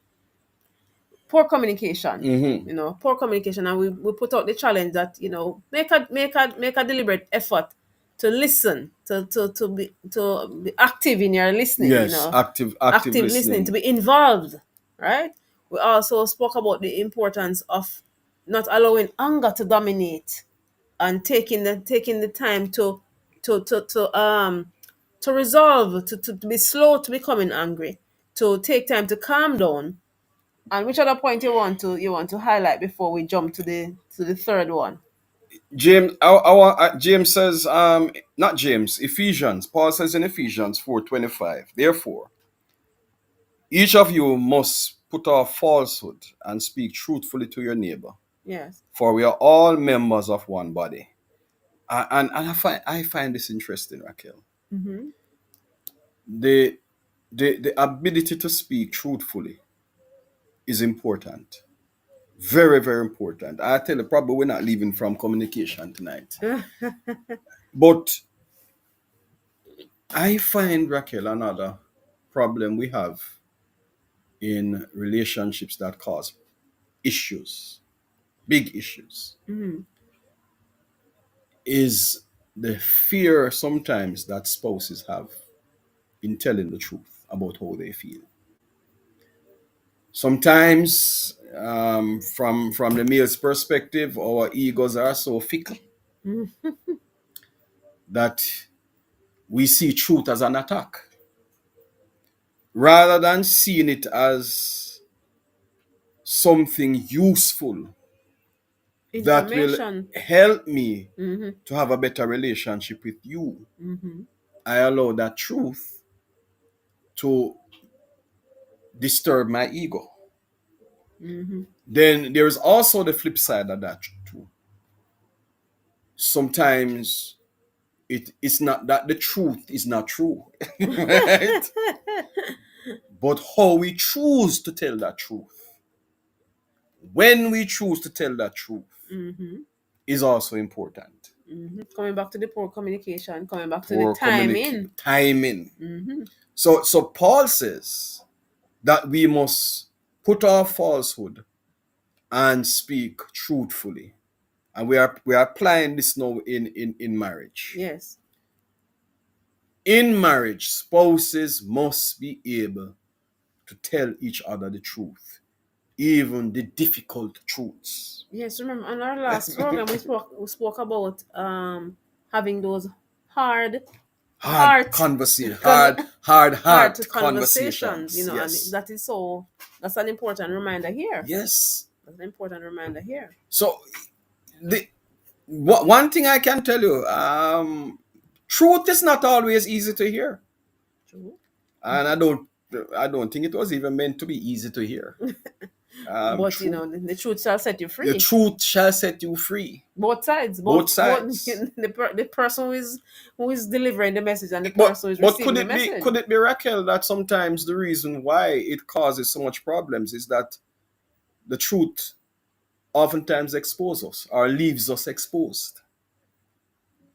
poor communication. Poor communication, and we put out the challenge that make a deliberate effort to listen, to be active in your listening. Yes, active Listening, to be involved, right? We also spoke about the importance of not allowing anger to dominate, and taking the time to resolve, to be slow to becoming angry, to take time to calm down. And which other point you want to highlight before we jump to the third one? James says, not James, Ephesians. Paul says in Ephesians 4:25, therefore, each of you must put off falsehood and speak truthfully to your neighbor. Yes. For we are all members of one body. And I find this interesting, Raquel. The ability to speak truthfully is important. Very, very important. I tell you, probably we're not leaving from communication tonight. But I find, Raquel, another problem we have in relationships that cause issues, big issues, is the fear sometimes that spouses have in telling the truth about how they feel. Sometimes, from the male's perspective, our egos are so fickle that we see truth as an attack rather than seeing it as something useful that will help me to have a better relationship with you. I allow that truth to disturb my ego. Then there's also the flip side of that too. Sometimes it's not that the truth is not true, right? But how we choose to tell that truth, when we choose to tell that truth, is also important. Coming back to the poor communication, coming back to the timing. So Paul says that we must put off falsehood and speak truthfully. And we are applying this now in marriage. Yes. In marriage, spouses must be able to tell each other the truth, even the difficult truths. Yes, remember on our last program we spoke about having those hard conversations. Yes. And that's an important reminder here. Yes. That's an important reminder here. So one thing I can tell you, truth is not always easy to hear. True. And I don't think it was even meant to be easy to hear. But True. the truth shall set you The free. truth shall set you free. Both sides, Both both sides. the person who is delivering the message and the But person who is but receiving the message. could it be, Raquel, that sometimes the reason why it causes so much problems is that the truth oftentimes exposes us or leaves us exposed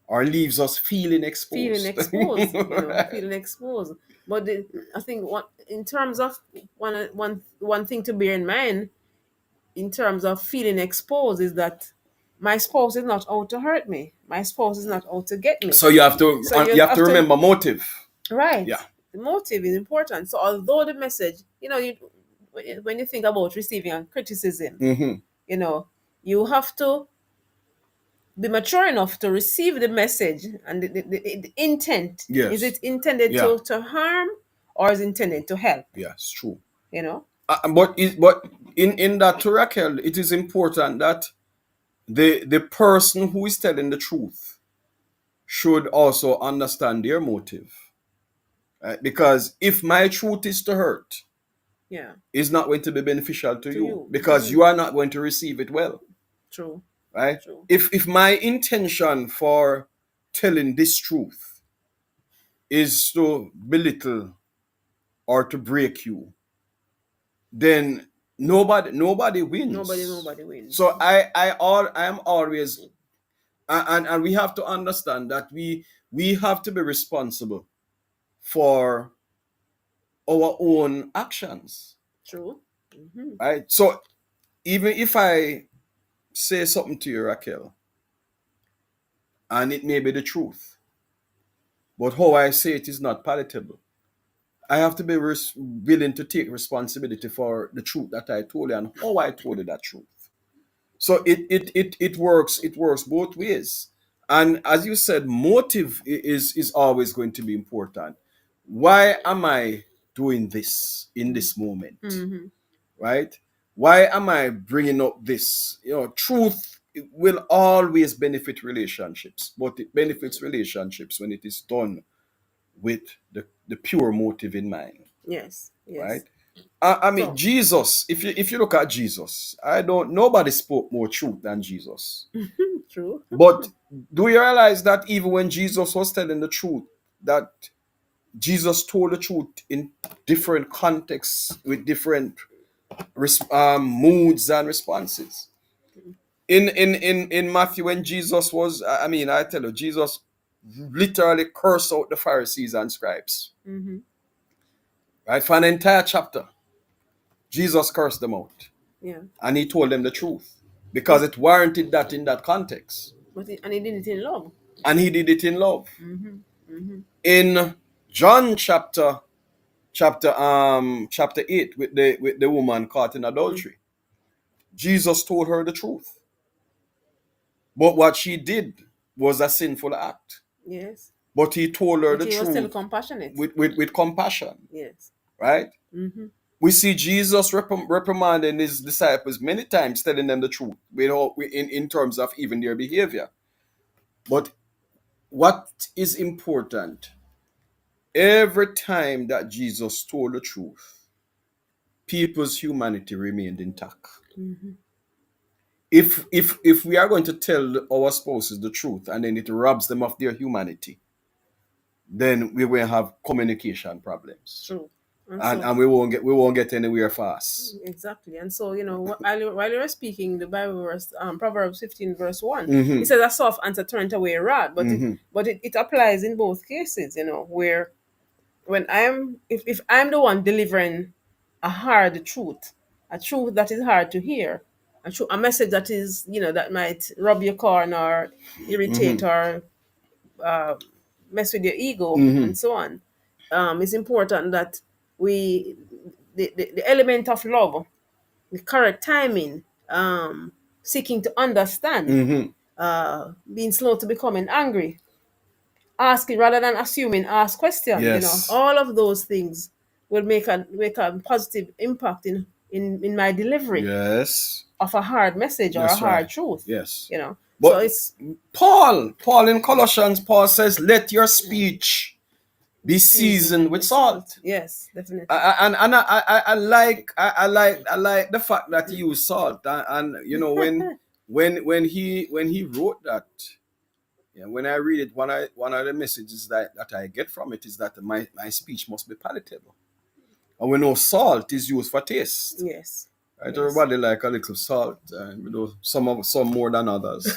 or leaves us feeling Feeling exposed. exposed, Right. feeling exposed. But I think what in terms of one thing to bear in mind in terms of feeling exposed is that my spouse is not out to hurt me. My spouse is not out to get me. So So you you have to have to remember motive. right. Yeah. The motive is important. So although the message, when you think about receiving a criticism, Mm-hmm. you have to be mature enough to receive the message and the intent. Is Yes. it intended Yeah. to harm or is it intended to help? Yeah, it's true. You know? But in that, to Raquel, it is important that the person who is telling the truth should also understand their motive. Right? Because if my truth is to hurt, Yeah. it's not going to be beneficial to To you you. because you are not going to receive it well. True. Right? True. If my intention for telling this truth is to belittle or to break you, then nobody wins. Nobody wins. So I am always, and we have to understand that we have to be responsible for our own actions. True. Mm-hmm. Right? So even if I say something to you, Raquel, and it may be the truth, but how I say it is not palatable, I have to be willing to take responsibility for the truth that I told you and how I told you that truth. So it works both ways. And as you said, motive is always going to be important. Why am I doing this in this moment? Mm-hmm. Right? Why am I bringing up this? Truth will always benefit relationships, but it benefits relationships when it is done with the pure motive in mind. Yes. Right? Yes. I mean, So Jesus. If you look at Jesus, nobody spoke more truth than Jesus. true. But do you realize that even when Jesus was telling the truth, that Jesus told the truth in different contexts with different moods and responses. In Matthew, when Jesus was, I tell you, Jesus literally cursed out the Pharisees and scribes. Mm-hmm. Right? For an entire chapter, Jesus cursed them out. Yeah. And he told them the truth because it warranted that in that context. And he did it in love. And he did it in love. Mm-hmm. Mm-hmm. In John chapter 8 with the woman caught in adultery, Jesus told her the truth. But what she did was a sinful act. Yes. But he told her But the he was still truth compassionate. with compassion. Yes. Right? Mm-hmm. We see Jesus reprimanding his disciples many times, telling them the truth in terms of even their behavior. But what is important, every time that Jesus told the truth, people's humanity remained intact. Mm-hmm. If we are going to tell our spouses the truth and then it robs them of their humanity, then we will have communication problems. True. And we won't get anywhere fast. Exactly. And so, while you were speaking, the Bible verse, Proverbs 15, verse 1, Mm-hmm. it says, a soft answer turneth away a rod. But it applies in both cases, where when if I'm the one delivering a hard truth, a truth that is hard to hear, a message that is, that might rub your corner or irritate or mess with your ego and so on, it's important that the element of love, the correct timing, seeking to understand, being slow to becoming angry, asking rather than assuming, ask question. Yes. All of those things will make a positive impact in my delivery Yes. of a hard message or a That's hard right. truth. Yes. So But it's Paul in Colossians, Paul says, let your speech be seasoned with salt. Yes, definitely. I like the fact that he used salt, and you know, when he wrote that, yeah, when I read it, one of the messages that I get from it is that my speech must be palatable. And we know salt is used for taste. Yes. Right? Yes. Everybody like a little salt, some more than others.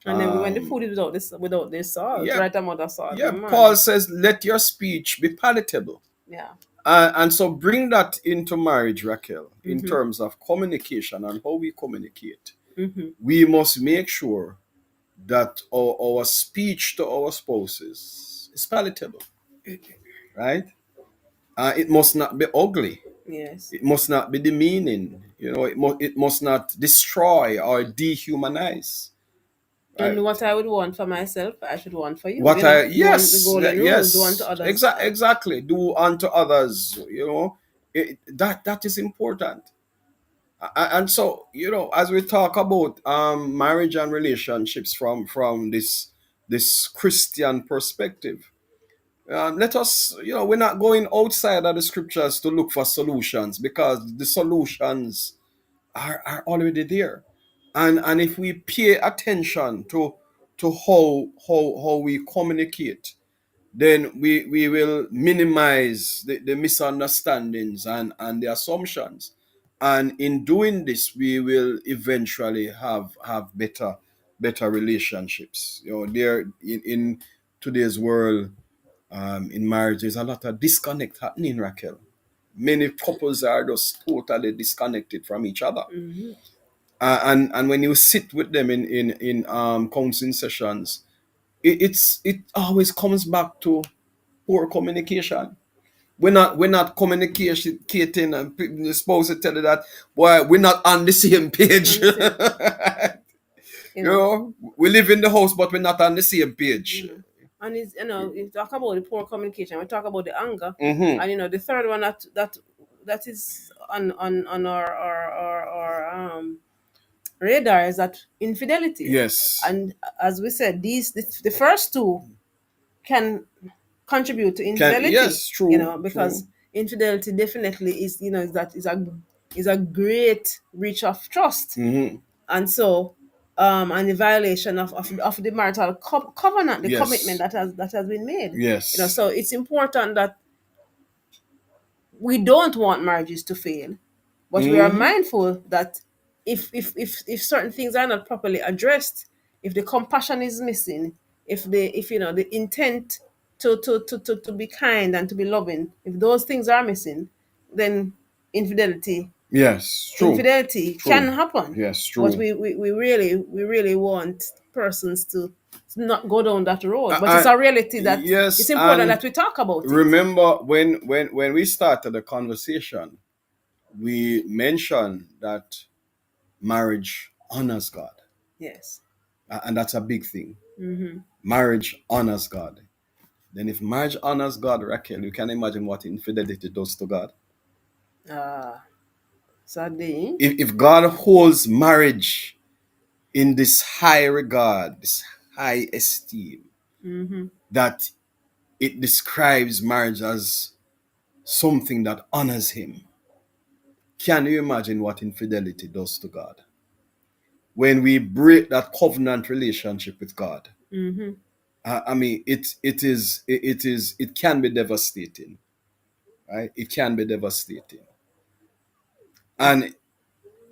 And then when the food is without this salt, Yeah, right amount of salt, yeah. man. Paul says, "Let your speech be palatable." Yeah. And so bring that into marriage, Raquel, in terms of communication and how we communicate. We must make sure that our speech to our spouses is palatable, right? It must not be ugly. Yes. It must not be demeaning. It must not destroy or dehumanize. Right? And what I would want for myself, I should want for you. What I Do unto the yes golden rule, do unto yes others. exactly, do unto others. That is important. And so, as we talk about marriage and relationships from this Christian perspective, let us, we're not going outside of the scriptures to look for solutions, because the solutions are already there. And if we pay attention to how we communicate, then we will minimize the misunderstandings and the assumptions. And in doing this, we will eventually have better relationships. There in today's world, in marriage, there's a lot of disconnect happening, Raquel. Many couples are just totally disconnected from each other. And when you sit with them in counseling sessions, it always comes back to poor communication. We're not communicating, and the spouse will tell you that, boy, we're not on the same page. We live in the house, but we're not on the same page. And it's, you talk about the poor communication, we talk about the anger, Mm-hmm. and the third one that is on our radar is that infidelity. Yes. And as we said, the first two can contribute to infidelity. Yes, true. Because True. infidelity definitely is a great breach of trust. Mm-hmm. And so and the violation of the marital covenant, the Yes. commitment that has been made. Yes. So it's important that we don't want marriages to fail, but we are mindful that if certain things are not properly addressed, if the compassion is missing, if the intent to be kind and to be loving, if those things are missing, then infidelity Yes, true. infidelity True. can happen. Yes, true. But we really want persons to not go down that road. But it's a reality that yes, it's important and that we talk about it. remember, when we started the conversation, we mentioned that marriage honors God, Yes. and that's a big thing. Marriage honors God. Then if marriage honors God, Raquel, you can imagine what infidelity does to God. Sadly. If God holds marriage in this high regard, this high esteem, that it describes marriage as something that honors him, can you imagine what infidelity does to God? When we break that covenant relationship with God, I mean, it can be devastating, right? It can be devastating, and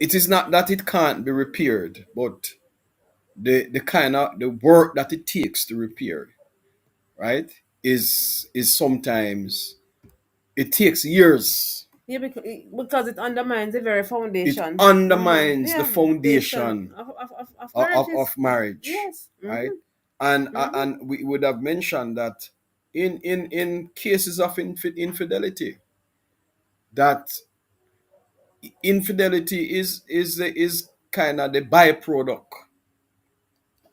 it is not that it can't be repaired, but the kind of the work that it takes to repair, right, is sometimes it takes years. Yeah, because it undermines the very It foundation. undermines the Yeah, foundation of of marriage, Yes. right? And we would have mentioned that in cases of infidelity, that infidelity is kind of the byproduct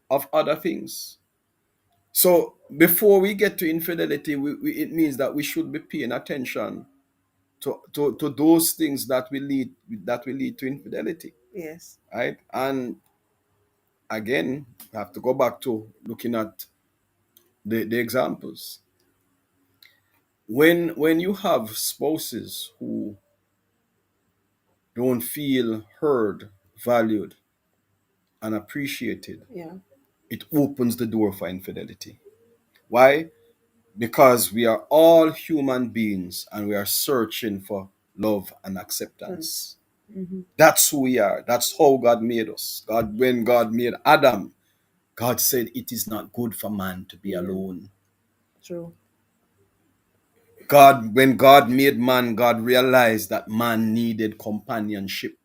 of other things. So before we get to infidelity, it means that we should be paying attention to those things that will lead to infidelity, Yes. right? And again, we have to go back to looking at the examples. when you have spouses who don't feel heard, valued, and appreciated, Yeah. it opens the door for infidelity. Why? Because we are all human beings and we are searching for love and Sense. acceptance. Mm-hmm. That's who we are. That's how God made us. When God made Adam, God said it is not good for man to be Yeah. alone. True. When God made man, God realized that man needed companionship.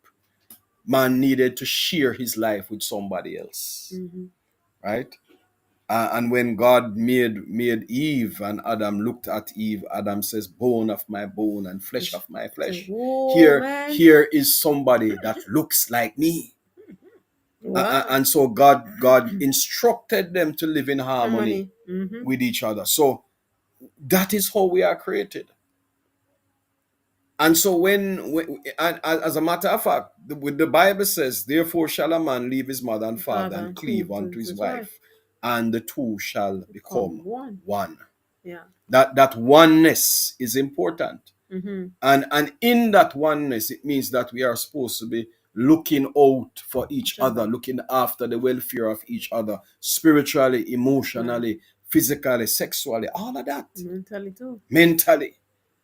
Man needed to share his life with somebody else, Mm-hmm. right? And when God made Eve, and Adam looked at Eve, Adam says, "Bone of my bone and flesh of my So, flesh." whoa, Here, man. here is somebody that looks like me. Wow. And so God instructed them to live in harmony Harmony. Mm-hmm. with each other. So that is how we are created. And so and as a matter of fact, the Bible says, "Therefore shall a man leave his mother and father Father and and cleave cleave unto to his his wife. wife, and the two shall become Become one. one." Yeah. That oneness is important. Mm-hmm. And in that oneness, it means that we are supposed to be looking out for each Each other, other. looking after the welfare of each other, spiritually, emotionally, physically, sexually, all of that, Mentally too. mentally,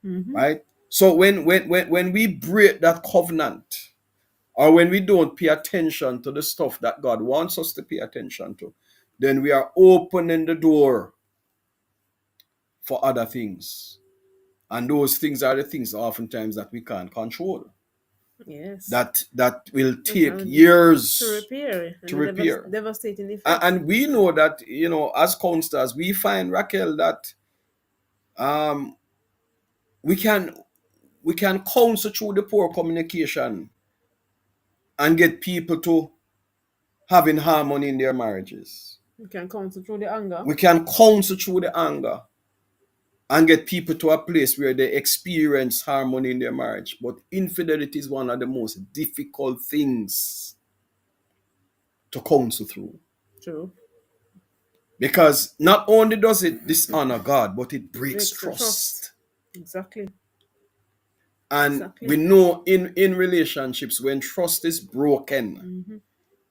Mm-hmm. right? So when we break that covenant, or when we don't pay attention to the stuff that God wants us to pay attention to, then we are opening the door for other things. And those things are the things oftentimes that we can't control. Yes. That will take And to years repair to and the repair. devastating effect. And we know that, as counselors, we find, Raquel, that um, we can counsel through the poor communication and get people to having harmony in their marriages. You can counsel through the anger. We can counsel through the anger and get people to a place where they experience harmony in their marriage. But infidelity is one of the most difficult things to counsel through. True. Because not only does it dishonor God, but it breaks Breaks the trust. trust. Exactly. And we know in relationships, when trust is broken, Mm-hmm.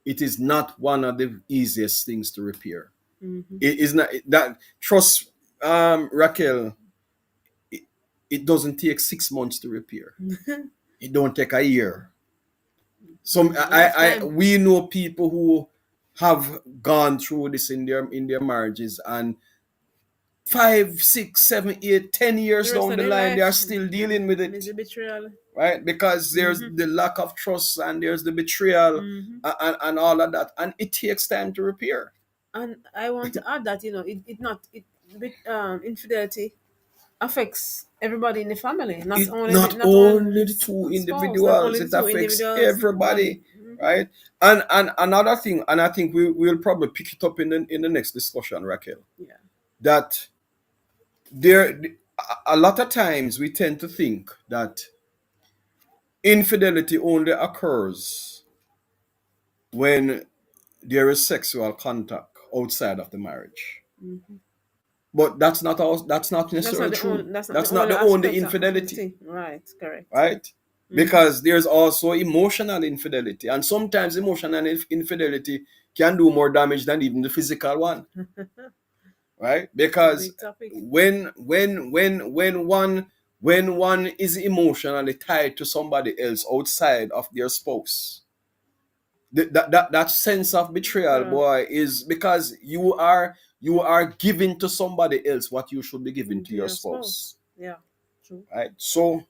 it is not one of the easiest things to repair. Mm-hmm. It is not that trust, Raquel, it doesn't take 6 months to repair. It don't take a year. Lifetime. We know people who have gone through this in their marriages, and 5, 6, 7, 8, 10 years The rest down of the their line, they are life. still Yeah. dealing with it, Is the betrayal. right? Because there's the lack of trust, and there's the betrayal, Mm-hmm. and all of that, and it takes time to repair. And I want to add that infidelity affects everybody in the family, not It only not not only one the two spouse, not individuals, only the it two affects individuals, everybody, body. Mm-hmm. right? And another thing, and I think we'll probably pick it up in the next discussion, Raquel, Yeah. that there a lot of times we tend to think that infidelity only occurs when there is sexual contact outside of the marriage. Mm-hmm. But that's not necessarily true. That's not the That's not only the only aspect of infidelity, infidelity. Right. Correct. right? Mm-hmm. Because there's also emotional infidelity, and sometimes emotional infidelity can do more damage than even the physical one, right? It's a Because big topic. when one is emotionally tied to somebody else outside of their spouse, that sense of betrayal, Yeah. boy, is because you are giving to somebody else what you should be giving to To your your spouse. spouse, Yeah. True. right? So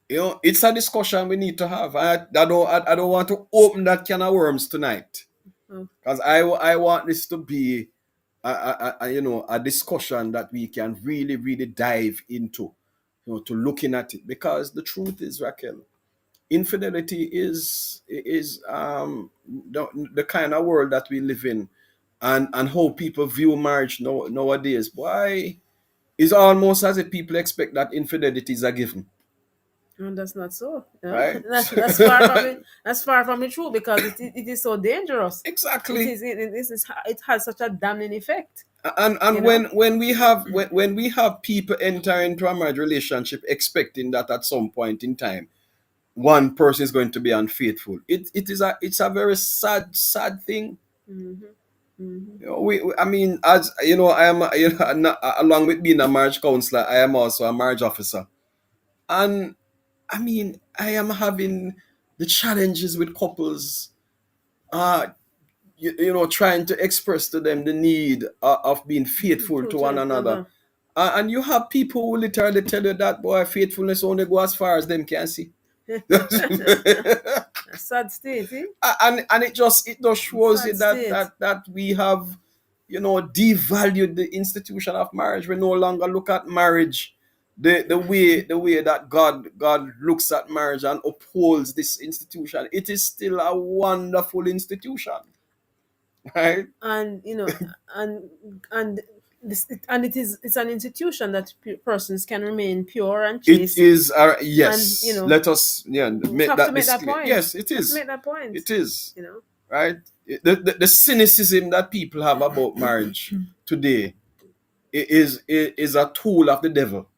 it's a discussion we need to have. I don't want to open that can of worms tonight, Oh, because I want this to be a discussion that we can really really dive into, to looking at it, because the truth is, Raquel, infidelity is the kind of world that we live in, and how people view marriage nowadays. Why, it's almost as if people expect that infidelity is a given, and that's not so. Yeah. right? That's far from it. That's far from it true, because it is so dangerous. Exactly. It has such a damning effect. And You know. when we have people enter into a marriage relationship expecting that at some point in time one person is going to be unfaithful, it's a very sad thing. Mm-hmm. Mm-hmm. I mean, as you know, I am, along with being a marriage counselor, I am also a marriage officer, and I mean, I am having the challenges with couples, uh, trying to express to them the need of being faithful to one To another. other. And you have people who literally tell you that, boy, faithfulness only go as far as them can see. A sad state, eh? And it just shows you Sad state. that we have, devalued the institution of marriage. We no longer look at marriage the way that God looks at marriage and upholds this institution. It is still a wonderful institution, right? And and and it's an institution that persons can remain pure and It chaste. is, And yes. Let us, make have to that make that disclaimer. point. Yes, it Have to is. make that point. It is. You know. Right? The cynicism that people have about marriage today is a tool of the devil.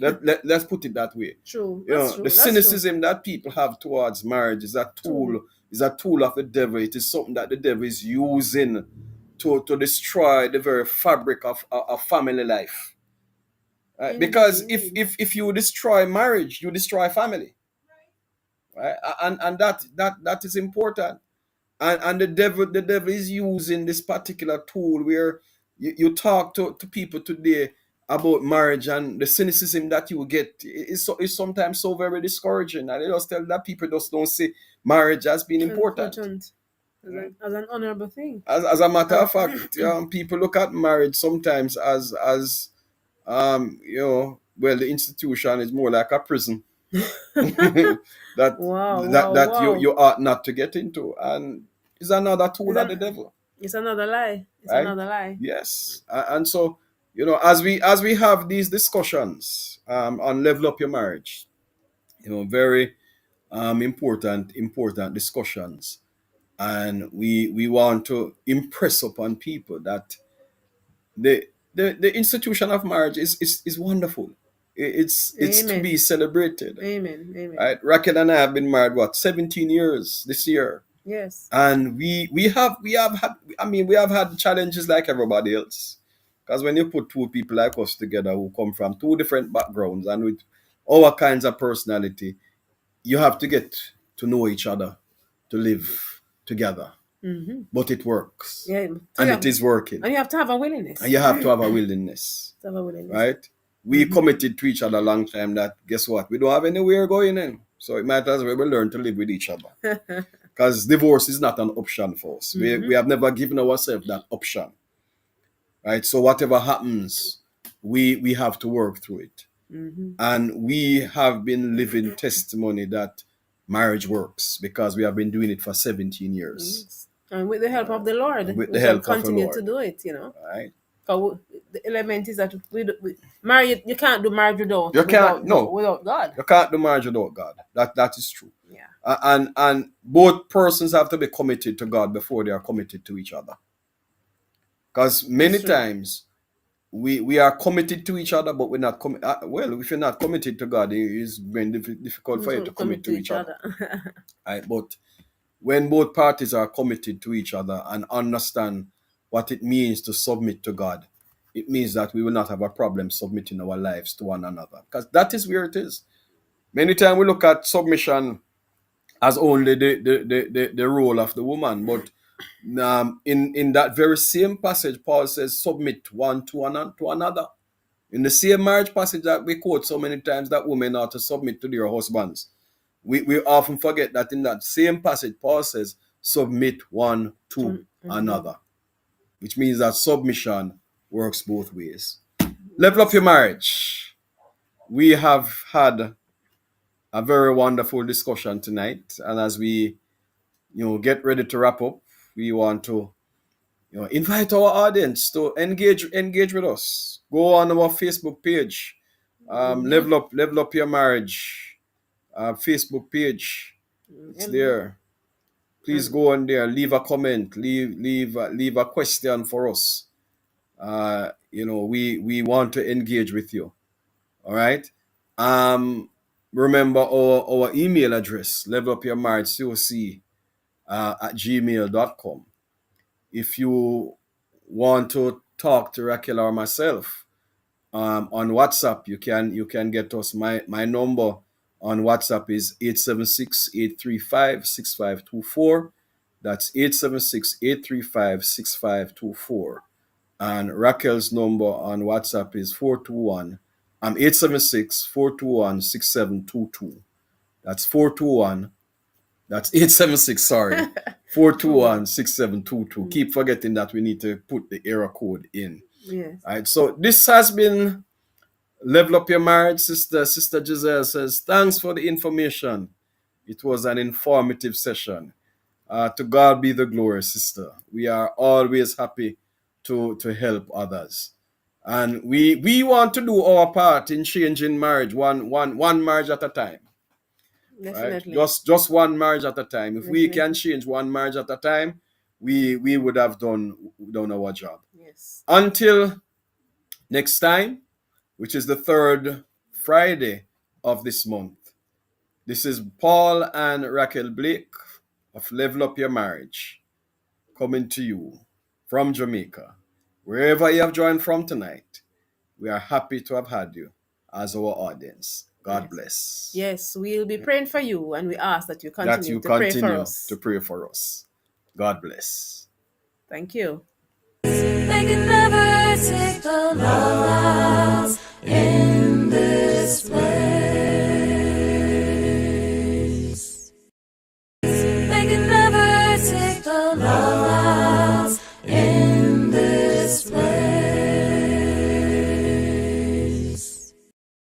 Let's put it that way. True. That's true. The That's true. cynicism that people have towards marriage is a tool, of the devil. It is something that the devil is using to destroy the very fabric of family life. Right? Because Indeed. if you destroy marriage, you destroy family. Right? And that is important. And the devil is using this particular tool where you talk to people today about marriage, and the cynicism that you get is sometimes so very discouraging, and they just tell that people just don't see marriage as being important. As an honorable thing. As a matter of fact, people look at marriage sometimes as well, the institution is more like a prison that that Wow. you ought not to get into, and is another tool of the devil, It's another lie. It's right? another lie. Yes. And so, as we have these discussions on level up your marriage, very important discussions, and we want to impress upon people that the institution of marriage is wonderful. It's to Amen. be celebrated. Amen. Amen. Right? Raquel and I have been married 17 years this year, Yes. and we have had challenges like everybody else. Because when you put two people like us together who come from two different backgrounds and with all kinds of personality, you have to get to know each other to live together. Mm-hmm. But it works, Yeah. and it is working. And you have to have a willingness. And you have to have a willingness, To have a willingness. right? We committed to each other a long time that, guess what? We don't have anywhere going in. So it might as well we learn to live with each other. Because divorce is not an option for us. We have never given ourselves that option, right? So whatever happens, we have to work through it. And we have been living testimony that marriage works because we have been doing it for 17 years. Yes. And with the help of the Lord, With we the shall help of the continue Lord. to do it, Right? Because the element is that marriage, you can't do marriage without without God. You can't do marriage without God. That is true. Yeah. And both persons have to be committed to God before they are committed to each other. Because many times we are committed to each other, but we're not well, if you're not committed to God, it is very difficult for you to commit to each other. Right? But when both parties are committed to each other and understand what it means to submit to God, it means that we will not have a problem submitting our lives to one another. Because that is where it is. Many times we look at submission as only the role of the woman, but in that very same passage, Paul says, submit one to another. In the same marriage passage that we quote so many times, that women are to submit to their husbands. We often forget that in that same passage, Paul says, submit one to another, which means that submission works both ways. Level up your marriage. We have had a very wonderful discussion tonight, and as we get ready to wrap up, we want to invite our audience to engage with us. Go on our Facebook page, level up your marriage Facebook page. It's there. Please go on there, leave a comment, leave a question for us, We want to engage with you. All right. Um, Remember our email address, levelupyourmarriagecoc at gmail.com. If you want to talk to Raquel or myself on WhatsApp, you can get us. My number on WhatsApp is 876-835-6524. That's 876-835-6524. And Raquel's number on WhatsApp is 421 876-421-6722. That's 421. That's 876, sorry. 421-6722. Keep forgetting that we need to put the error code in. Yes. All right. So this has been Level Up Your Marriage. Sister Giselle says, thanks for the information. It was an informative session. To God be the glory, sister. We are always happy to help others. And we want to do our part in changing marriage, one marriage at a time. Definitely. Right? Just one marriage at a time. If we Definitely. can change one marriage at a time, we would have done our job. Yes. Until next time, which is the third Friday of this month. This is Paul and Raquel Blake of Level Up Your Marriage coming to you from Jamaica. Wherever you have joined from tonight, we are happy to have had you as our audience. God bless. Yes, we'll be praying for you, and we ask that you That continue you to pray for continue us. to pray for us. God bless. Thank you. They can never take the love that's in this place.